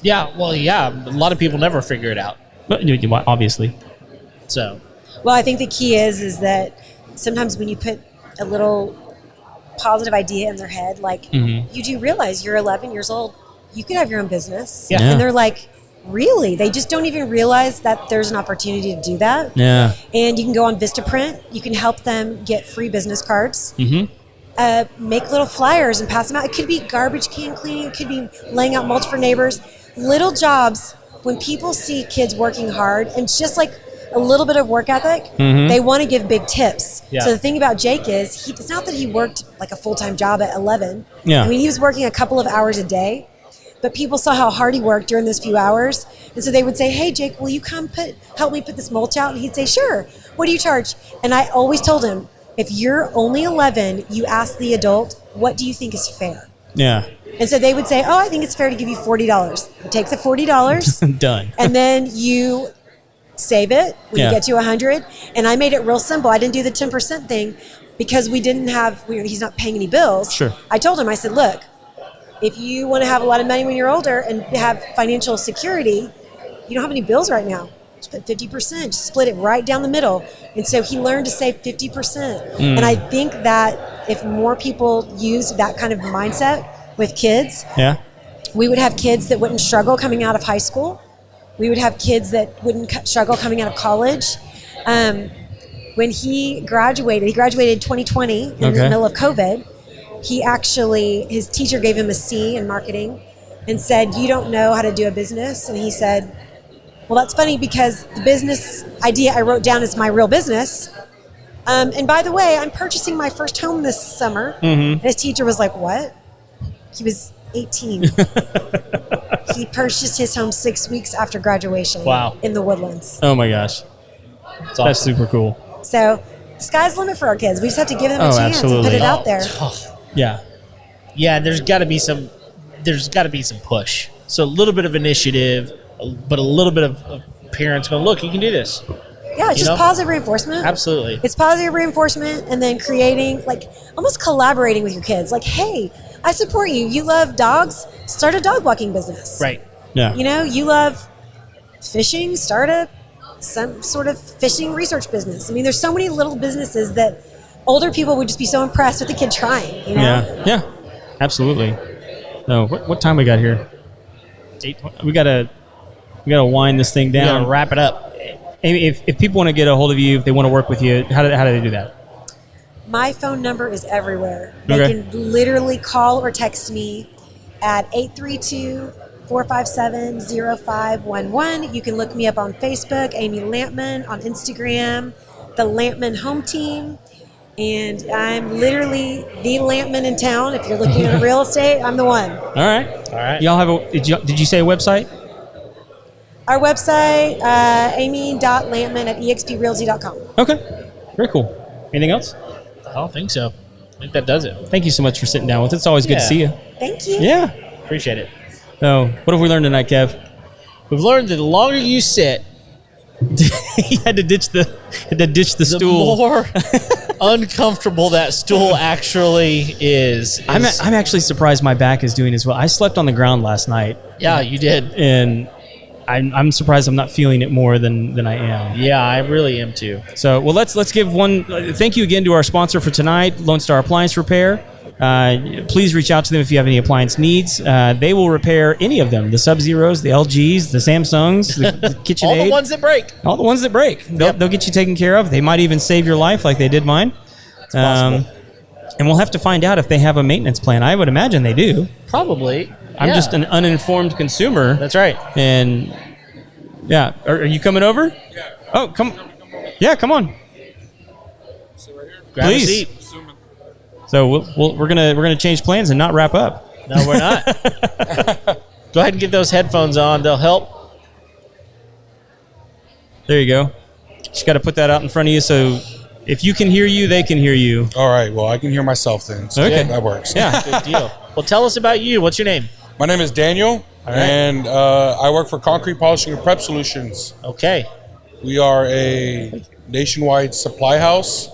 Yeah, well, yeah. A lot of people never figure it out. But obviously. So. Well, I think the key is that sometimes when you put a little positive idea in their head, like you do realize you're 11 years old, you could have your own business. Yeah. And they're like, really? They just don't even realize that there's an opportunity to do that. Yeah. And you can go on Vistaprint. You can help them get free business cards. Make little flyers and pass them out. It could be garbage can cleaning. It could be laying out mulch for neighbors. Little jobs. When people see kids working hard, and it's just like a little bit of work ethic, they want to give big tips. Yeah. So the thing about Jake is, it's not that he worked like a full-time job at 11. Yeah. I mean, he was working a couple of hours a day, but people saw how hard he worked during those few hours. And so they would say, hey, Jake, will you come help me put this mulch out? And he'd say, sure. What do you charge? And I always told him, if you're only 11, you ask the adult, what do you think is fair? Yeah. And so they would say, oh, I think it's fair to give you $40. You take the $40. Done. And then you save it when you get to 100. And I made it real simple. I didn't do the 10% thing because he's not paying any bills. Sure. I told him, I said, look, if you want to have a lot of money when you're older and have financial security, you don't have any bills right now. Just put 50%, just split it right down the middle. And so he learned to save 50%. And I think that if more people used that kind of mindset with kids, we would have kids that wouldn't struggle coming out of high school. We would have kids that wouldn't struggle coming out of college. When he graduated in 2020 in the middle of COVID. His teacher gave him a C in marketing and said, "You don't know how to do a business." And he said, "Well, that's funny because the business idea I wrote down is my real business. And by the way, I'm purchasing my first home this summer." And his teacher was like, "What?" He was 18. He purchased his home 6 weeks after graduation. Wow. In the Woodlands. Oh my gosh. That's super cool. So the sky's the limit for our kids. We just have to give them a chance absolutely. and put it out there. Yeah, there's got to be some push. So a little bit of initiative, but a little bit of parents going, "Look, you can do this." Yeah, it's just positive reinforcement. Absolutely. It's positive reinforcement, and then creating, like, almost collaborating with your kids. Like, hey, I support you. You love dogs? Start a dog walking business. Right. Yeah. You know, you love fishing? Start some sort of fishing research business. I mean, there's so many little businesses that older people would just be so impressed with the kid trying, you know? Yeah, absolutely. No, what time we got here? 8:20. We gotta wind this thing down. We gotta wrap it up. Amy, if people want to get a hold of you, if they want to work with you, how do they do that? My phone number is everywhere. They can literally call or text me at 832-457-0511. You can look me up on Facebook, Amy Lampman, on Instagram, the Lampman Home Team. And I'm literally the Lampman in town. If you're looking at real estate, I'm the one. All right. Y'all have did you say a website? Our website, amy.lampman@exprealty.com. Okay. Very cool. Anything else? I don't think so. I think that does it. Thank you so much for sitting down with us. It's always good to see you. Thank you. Yeah. Appreciate it. So, what have we learned tonight, Kev? We've learned that the longer you sit, he had to ditch the the stool. more uncomfortable that stool actually is. I'm actually surprised my back is doing as well. I slept on the ground last night. Yeah, you did. And I'm surprised I'm not feeling it more than I am. Yeah, I really am too. So, well, let's give one thank you again to our sponsor for tonight, Lone Star Appliance Repair. Please reach out to them if you have any appliance needs. They will repair any of them: the Sub-Zeros, the LGs, the Samsungs, the KitchenAid. All the ones that break. All the ones that break. They'll get you taken care of. They might even save your life, like they did mine. It's possible. And we'll have to find out if they have a maintenance plan. I would imagine they do. Probably. I'm just an uninformed consumer. That's right. And yeah, are you coming over? Yeah. Oh, come. Yeah, come on. Sit right here. Grab Please. a seat. Assuming. So we're gonna change plans and not wrap up. No, we're not. Go ahead and get those headphones on. They'll help. There you go. Just got to put that out in front of you so if you can hear you, they can hear you. All right. Well, I can hear myself then. So Okay. that works. Yeah. Good deal. Well, tell us about you. What's your name? My name is Daniel, All right. and I work for Concrete Polishing and Prep Solutions. Okay. We are a nationwide supply house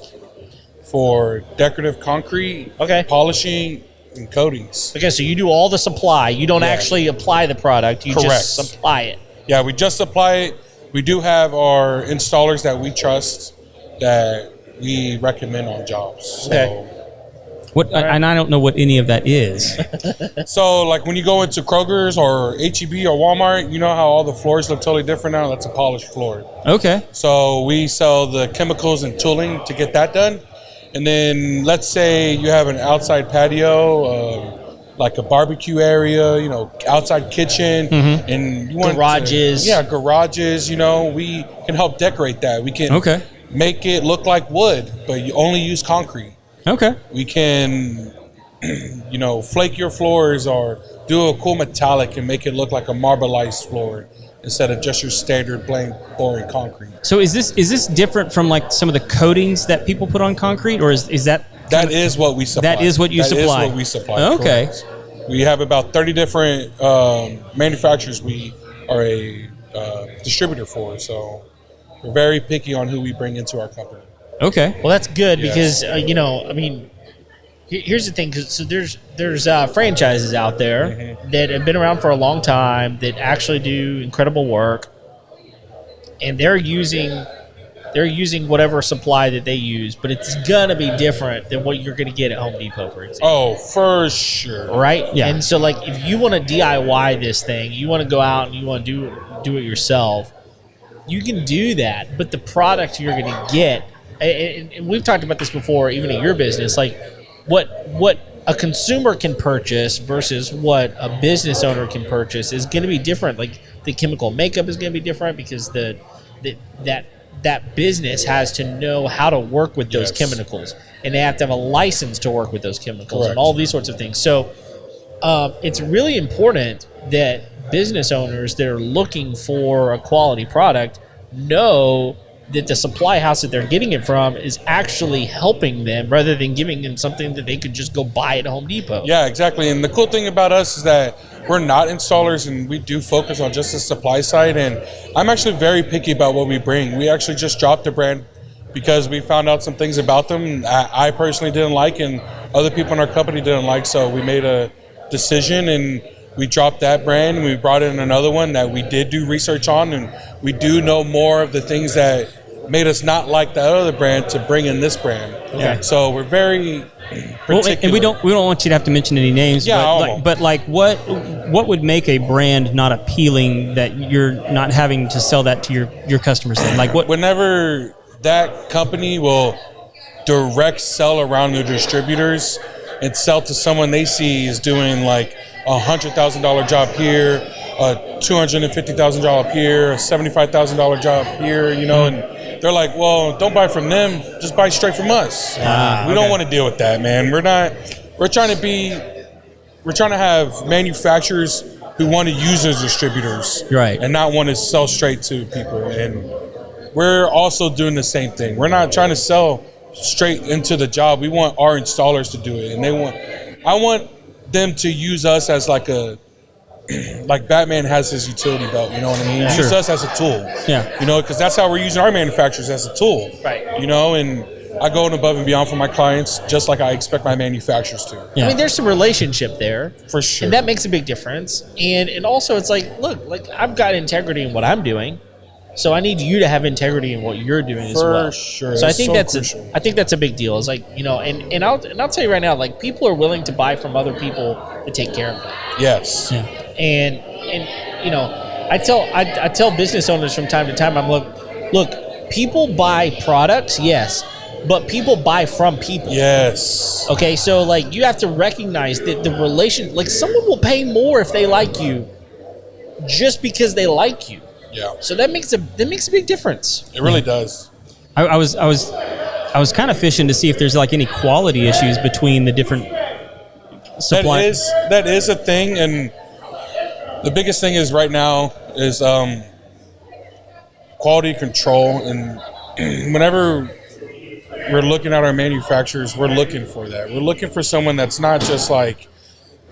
for decorative concrete, Okay. polishing, and coatings. Okay, so you do all the supply. You don't actually apply the product. You Correct. just supply it. Yeah, we just supply it. We do have our installers that we trust that we recommend on jobs. So, Okay. What? And I don't know what any of that is. So, like when you go into Kroger's or H-E-B or Walmart, you know how all the floors look totally different now? That's a polished floor. Okay. So we sell the chemicals and tooling to get that done. And then let's say you have an outside patio, like a barbecue area, you know, outside kitchen, and you want Garages. garages. You know, we can help decorate that. We can make it look like wood, but you only use concrete. Okay. We can, you know, flake your floors or do a cool metallic and make it look like a marbleized floor instead of just your standard plain boring concrete. So is this different from like some of the coatings that people put on concrete, or is that? That is what we supply. That is what you supply. That is what we supply. Okay. Correct. We have about 30 different manufacturers we are a distributor for, so we're very picky on who we bring into our company. Okay. Well, that's good Yes. because, you know, I mean, here's the thing, so there's franchises out there that have been around for a long time that actually do incredible work, and they're using whatever supply that they use, but it's gonna be different than what you're gonna get at Home Depot, for example. Oh, for sure. Right? Yeah. And so, like, if you want to DIY this thing, you want to go out and you want to do it yourself, you can do that. But the product you're going to get, and we've talked about this before, even in your business, like what a consumer can purchase versus what a business owner can purchase is going to be different. Like, the chemical makeup is going to be different because that business has to know how to work with those chemicals, and they have to have a license to work with those chemicals. And all these sorts of things. So it's really important that business owners that are looking for a quality product know that the supply house that they're getting it from is actually helping them rather than giving them something that they could just go buy at Home Depot. Yeah, exactly. And the cool thing about us is that we're not installers, and we do focus on just the supply side. And I'm actually very picky about what we bring. We actually just dropped a brand because we found out some things about them I personally didn't like and other people in our company didn't like. So we made a decision and we dropped that brand and we brought in another one that we did do research on, and we do know more of the things that made us not like that other brand to bring in this brand. Okay. So we're very particular. Well, and we don't want you to have to mention any names. Yeah, but what would make a brand not appealing that you're not having to sell that to your customers then? Like what? Whenever that company will direct sell around their distributors and sell to someone they see is doing like $100,000 job here, a $250,000 job here, a $75,000 job here, you know, and they're like, well, don't buy from them, just buy straight from us. We don't want to deal with that, man. We're trying to have manufacturers who want to use as distributors, right, and not want to sell straight to people. And we're also doing the same thing. We're not trying to sell straight into the job. We want our installers to do it, and I want them to use us as like Batman has his utility belt, you know what I mean? Sure. Use us as a tool. Yeah. You know, because that's how we're using our manufacturers, as a tool. Right. You know, and I go above and beyond for my clients just like I expect my manufacturers to. Yeah. I mean, there's some relationship there. For sure. And that makes a big difference. And also it's like, look, like I've got integrity in what I'm doing. So I need you to have integrity in what you're doing as well. For sure. So I think that's crucial. I think that's a big deal. It's like, you know, and I'll tell you right now, like people are willing to buy from other people to take care of them. Yes. Yeah. And you know, I tell business owners from time to time, I'm look, people buy products, yes, but people buy from people. Yes. Okay, so like you have to recognize that the relation, like someone will pay more if they like you, just because they like you. Yeah. So that makes a big difference. It really does. I was kind of fishing to see if there's like any quality issues between the different supply. That is a thing, and the biggest thing is right now is quality control. And whenever we're looking at our manufacturers, we're looking for that. We're looking for someone that's not just like,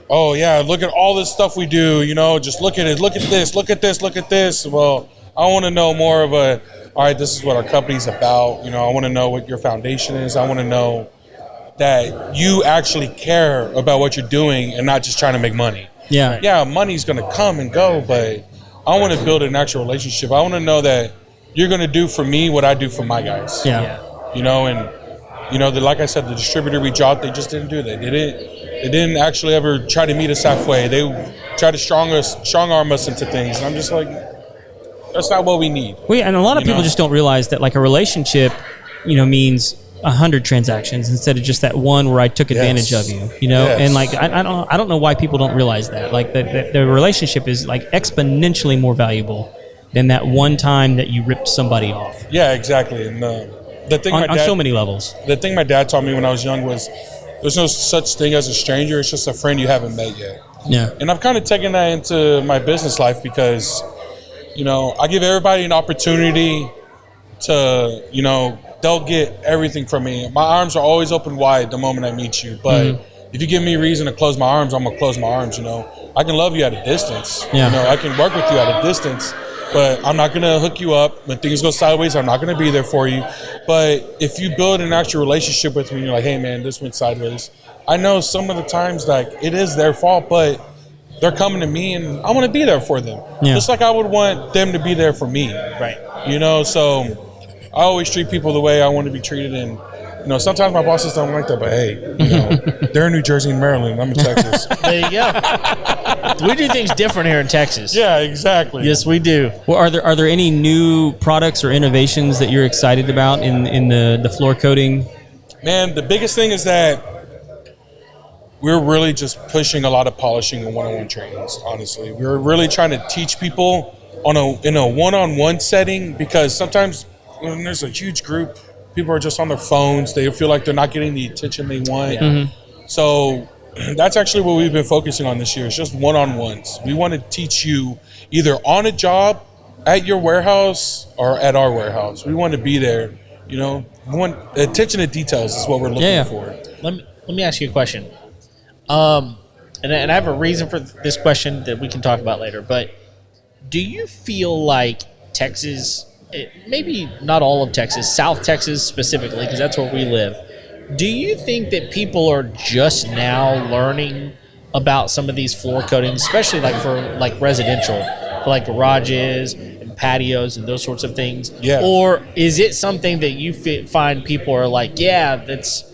oh yeah, look at all this stuff we do, you know, just look at it, look at this, look at this, look at this. Well, I want to know more of all right, this is what our company's about. You know, I want to know what your foundation is. I want to know that you actually care about what you're doing and not just trying to make money. Yeah. Yeah, money's going to come and go, but I want to build an actual relationship. I want to know that you're going to do for me what I do for my guys. Yeah. You know, and, you know, like I said, the distributor we dropped, they just didn't do that. They didn't actually ever try to meet us halfway. They tried to strong arm us into things. And I'm just like, that's not what we need. Well, yeah, and a lot of people just don't realize that like a relationship, you know, means 100 transactions instead of just that one where I took advantage of you, you know? Yes. And like, I don't know why people don't realize that. Like the relationship is like exponentially more valuable than that one time that you ripped somebody off. Yeah, exactly. And the thing on so many levels. The thing my dad taught me when I was young was there's no such thing as a stranger. It's just a friend you haven't met yet. Yeah. And I've kind of taken that into my business life because, you know, I give everybody an opportunity to, you know, they'll get everything from me. My arms are always open wide the moment I meet you. But if you give me a reason to close my arms, I'm going to close my arms, you know. I can love you at a distance. Yeah. You know, I can work with you at a distance. But I'm not going to hook you up. When things go sideways, I'm not going to be there for you. But if you build an actual relationship with me, you're like, hey, man, this went sideways. I know some of the times like it is their fault, but they're coming to me and I want to be there for them. Just like I would want them to be there for me. Right. You know, so I always treat people the way I want to be treated. And, you know, sometimes my bosses don't like that, but hey, you know, they're in New Jersey and Maryland. I'm in Texas. There you go. We do things different here in Texas. Yeah, exactly. Yes, we do. Well, are there any new products or innovations that you're excited about in the floor coating? Man, the biggest thing is that we're really just pushing a lot of polishing and one-on-one trainings, honestly. We're really trying to teach people in a one-on-one setting, because sometimes when there's a huge group, people are just on their phones. They feel like they're not getting the attention they want. Mm-hmm. So that's actually what we've been focusing on this year. It's just one-on-ones. We want to teach you either on a job, at your warehouse, or at our warehouse. We want to be there. You know, we want attention to details is what we're looking for. Let me ask you a question. And I have a reason for this question that we can talk about later, but do you feel like Texas, maybe not all of Texas, South Texas specifically, because that's where we live, do you think that people are just now learning about some of these floor coatings, especially like for like residential, for like garages and patios and those sorts of things? Yeah. Or is it something that you find people are like, yeah, it's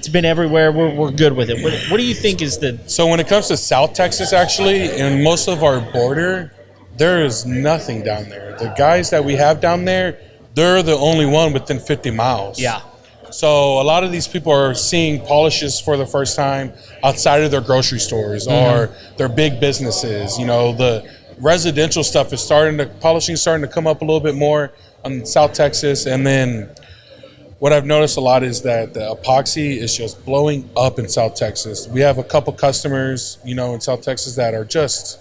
been everywhere. We're good with it. What do you think is the... So when it comes to South Texas, actually, in most of our border, there is nothing down there. The guys that we have down there, they're the only one within 50 miles. Yeah. So a lot of these people are seeing polishes for the first time outside of their grocery stores or their big businesses. You know, the residential stuff is polishing is starting to come up a little bit more on South Texas. And then what I've noticed a lot is that the epoxy is just blowing up in South Texas. We have a couple customers, you know, in South Texas that are just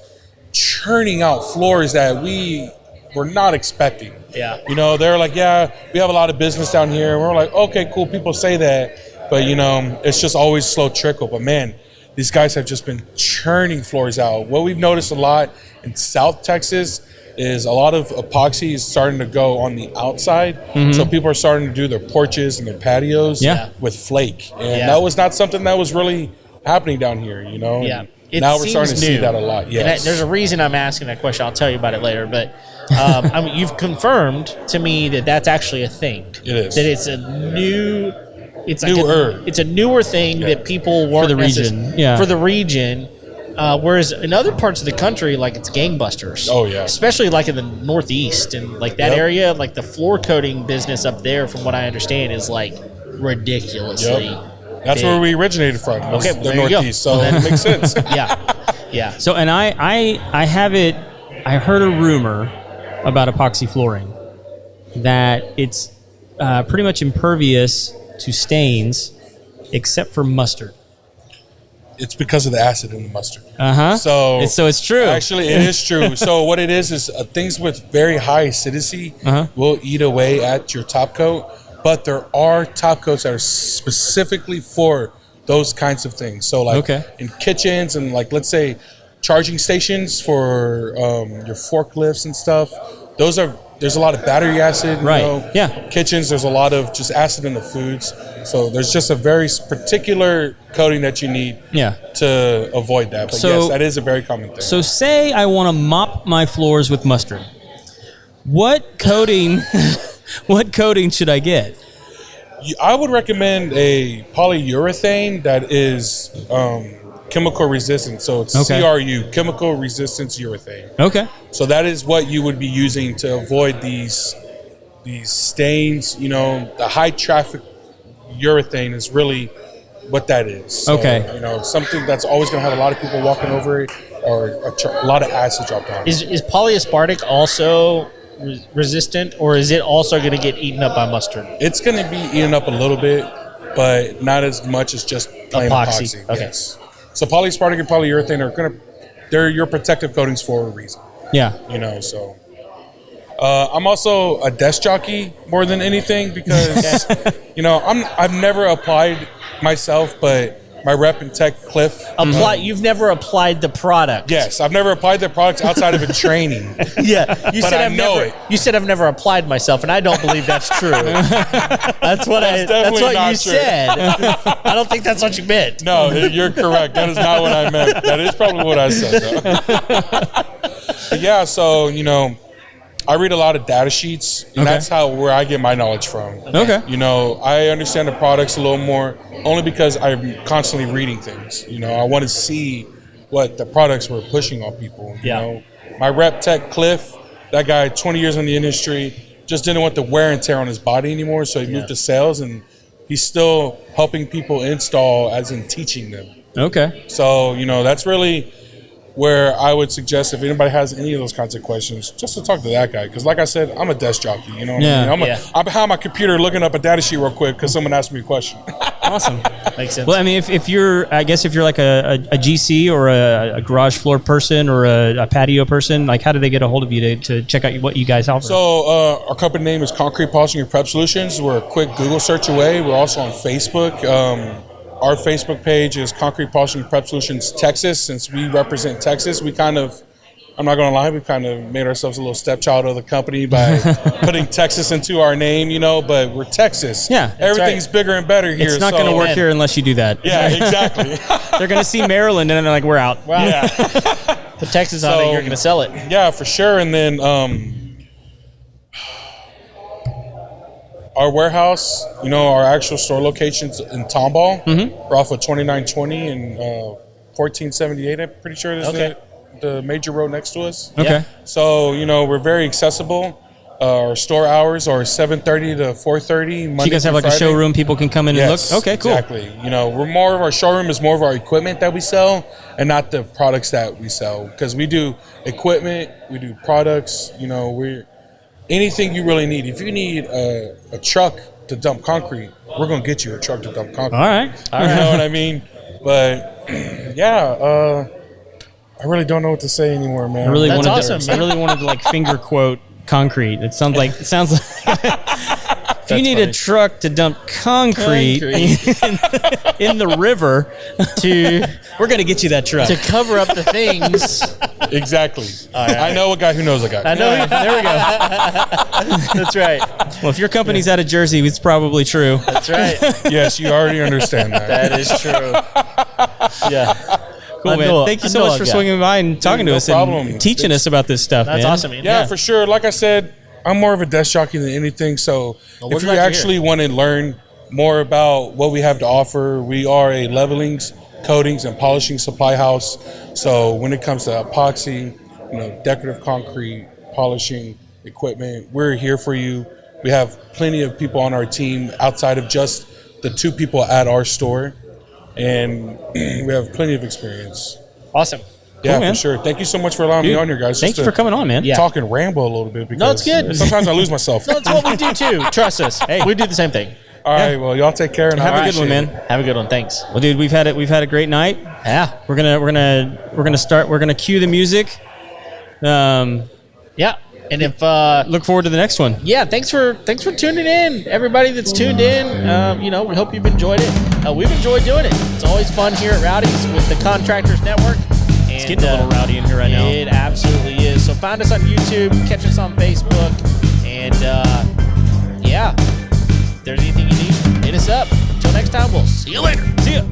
churning out floors that we were not expecting. Yeah. You know, they're like, yeah, we have a lot of business down here. And we're like, okay, cool. People say that, but you know, it's just always slow trickle. But man, these guys have just been churning floors out. What we've noticed a lot in South Texas is a lot of epoxy is starting to go on the outside. So people are starting to do their porches and their patios with flake. And that was not something that was really happening down here, you know? Yeah. Now we're starting to see that a lot. Yes. And there's a reason I'm asking that question. I'll tell you about it later. But I mean, you've confirmed to me that that's actually a thing. It is. That it's a new... It's like newer. It's a newer thing that people weren't for the region. For the region. Whereas in other parts of the country, like it's gangbusters. Oh, yeah. Especially like in the Northeast and like that area, like the floor coating business up there, from what I understand, is like ridiculously That's big. where we originated from. Okay, well, the there you Northeast. go. So it makes sense. Yeah. So, and I have it. I heard a rumor about epoxy flooring that it's pretty much impervious to stains, except for mustard. It's because of the acid in the mustard. So it's true. Actually, it is true. So what it is things with very high acidity will eat away at your top coat. But there are top coats that are specifically for those kinds of things. So like in kitchens and like, let's say, charging stations for your forklifts and stuff. There's a lot of battery acid. Right. You know? Kitchens, there's a lot of just acid in the foods. So there's just a very particular coating that you need to avoid that. But yes, that is a very common thing. So say I want to mop my floors with mustard. What coating? What coating should I get? I would recommend a polyurethane that is chemical resistant. So it's CRU, chemical resistance urethane. Okay. So that is what you would be using to avoid these stains. You know, the high traffic urethane is really what that is. So, you know, something that's always going to have a lot of people walking over it, or a lot of acid dropped on it. Is polyaspartic also resistant, or is it also going to get eaten up by mustard? It's going to be eaten up a little bit, but not as much as just plain epoxy. Okay. Yes. So polyaspartic and polyurethane they're your protective coatings for a reason. Yeah. You know, so I'm also a desk jockey more than anything because you know, I've never applied myself, but my rep and tech, Cliff. You've never applied the product. Yes, I've never applied the products outside of a training. Yeah, you But said I know it. You said I've never applied myself, and I don't believe that's true. That's what definitely not you true. said. I don't think that's what you meant. No, you're correct. That is not what I meant. That is probably what I said, though. But yeah, so, you know, I read a lot of data sheets, and that's where I get my knowledge from. Okay. You know, I understand the products a little more only because I'm constantly reading things. You know, I want to see what the products were pushing on people. You know, my rep tech, Cliff, that guy, 20 years in the industry, just didn't want the wear and tear on his body anymore, so he moved to sales, and he's still helping people install, as in teaching them. Okay. So, you know, that's really where I would suggest if anybody has any of those kinds of questions, just to talk to that guy. Because like I said, I'm a desk jockey, you know what I mean? I'm behind my computer looking up a data sheet real quick because someone asked me a question. Awesome. Makes sense. Well, I mean, if you're like a GC or a garage floor person or a patio person, like how do they get a hold of you to check out what you guys offer? So our company name is Concrete Polishing and Prep Solutions. We're a quick Google search away. We're also on Facebook. Our Facebook page is Concrete Polishing and Prep Solutions Texas. Since we represent Texas, we kind of, I'm not going to lie, we kind of made ourselves a little stepchild of the company by putting Texas into our name, you know, but we're Texas. Yeah. Everything's bigger and better here. It's not going to work here unless you do that. Yeah, exactly. They're going to see Maryland and then they're like, we're out. Wow. Yeah. Put Texas on it, you're going to sell it. Yeah, for sure. And then our warehouse, you know, our actual store locations in Tomball. We're off of 2920 and 1478, I'm pretty sure it is the major road next to us. Okay. So, you know, we're very accessible. Our store hours are 7:30 to 4:30. So you guys have like Friday. a showroom people can come in and look? Okay, cool. Exactly. You know, our showroom is more of our equipment that we sell and not the products that we sell. Because we do equipment, we do products, you know, anything you really need. If you need a truck to dump concrete, we're going to get you a truck to dump concrete. All right. You know what I mean? But, yeah, I really don't know what to say anymore, man. I really That's wanted awesome, to, man. I really wanted to like finger quote concrete. It sounds like if you need a truck to dump concrete. In the river, we're going to get you that truck. To cover up the things. Exactly. I know a guy who knows a guy. I know. There we go. That's right. Well, if your company's out of Jersey, it's probably true. That's right. Yes, you already understand that. That is true. Yeah. Cool, man. Thank you so much for swinging by and talking to us and teaching us about this stuff, That's man. awesome, man. Yeah, for sure. Like I said, I'm more of a desk jockey than anything. So if you actually want to learn more about what we have to offer, we are a levelings, coatings, and polishing supply house. So when it comes to epoxy, you know, decorative concrete, polishing equipment, we're here for you. We have plenty of people on our team outside of just the 2 people at our store. And we have plenty of experience. Awesome. Yeah, cool, for sure. Thank you so much for allowing me on here, guys. Thank you for coming on, man. Yeah. Talk and ramble a little bit because No, it's good. sometimes I lose myself. That's what we do too. Trust us. Hey, we do the same thing. All right, well, y'all take care and Have a good one, man. Have a good one. Thanks. Well, dude, we've had a great night. Yeah. We're gonna cue the music. Yeah. And if Look forward to the next one. yeah, thanks for tuning in, everybody that's tuned in. You know, we hope you've enjoyed it. We've enjoyed doing it. It's always fun here at Rowdy's with the Contractors Network. And, It's getting a little rowdy in here right now. It absolutely is. So find us on YouTube, catch us on Facebook, and yeah, if there's anything you need, hit us up. Until next time, we'll see you later. See ya.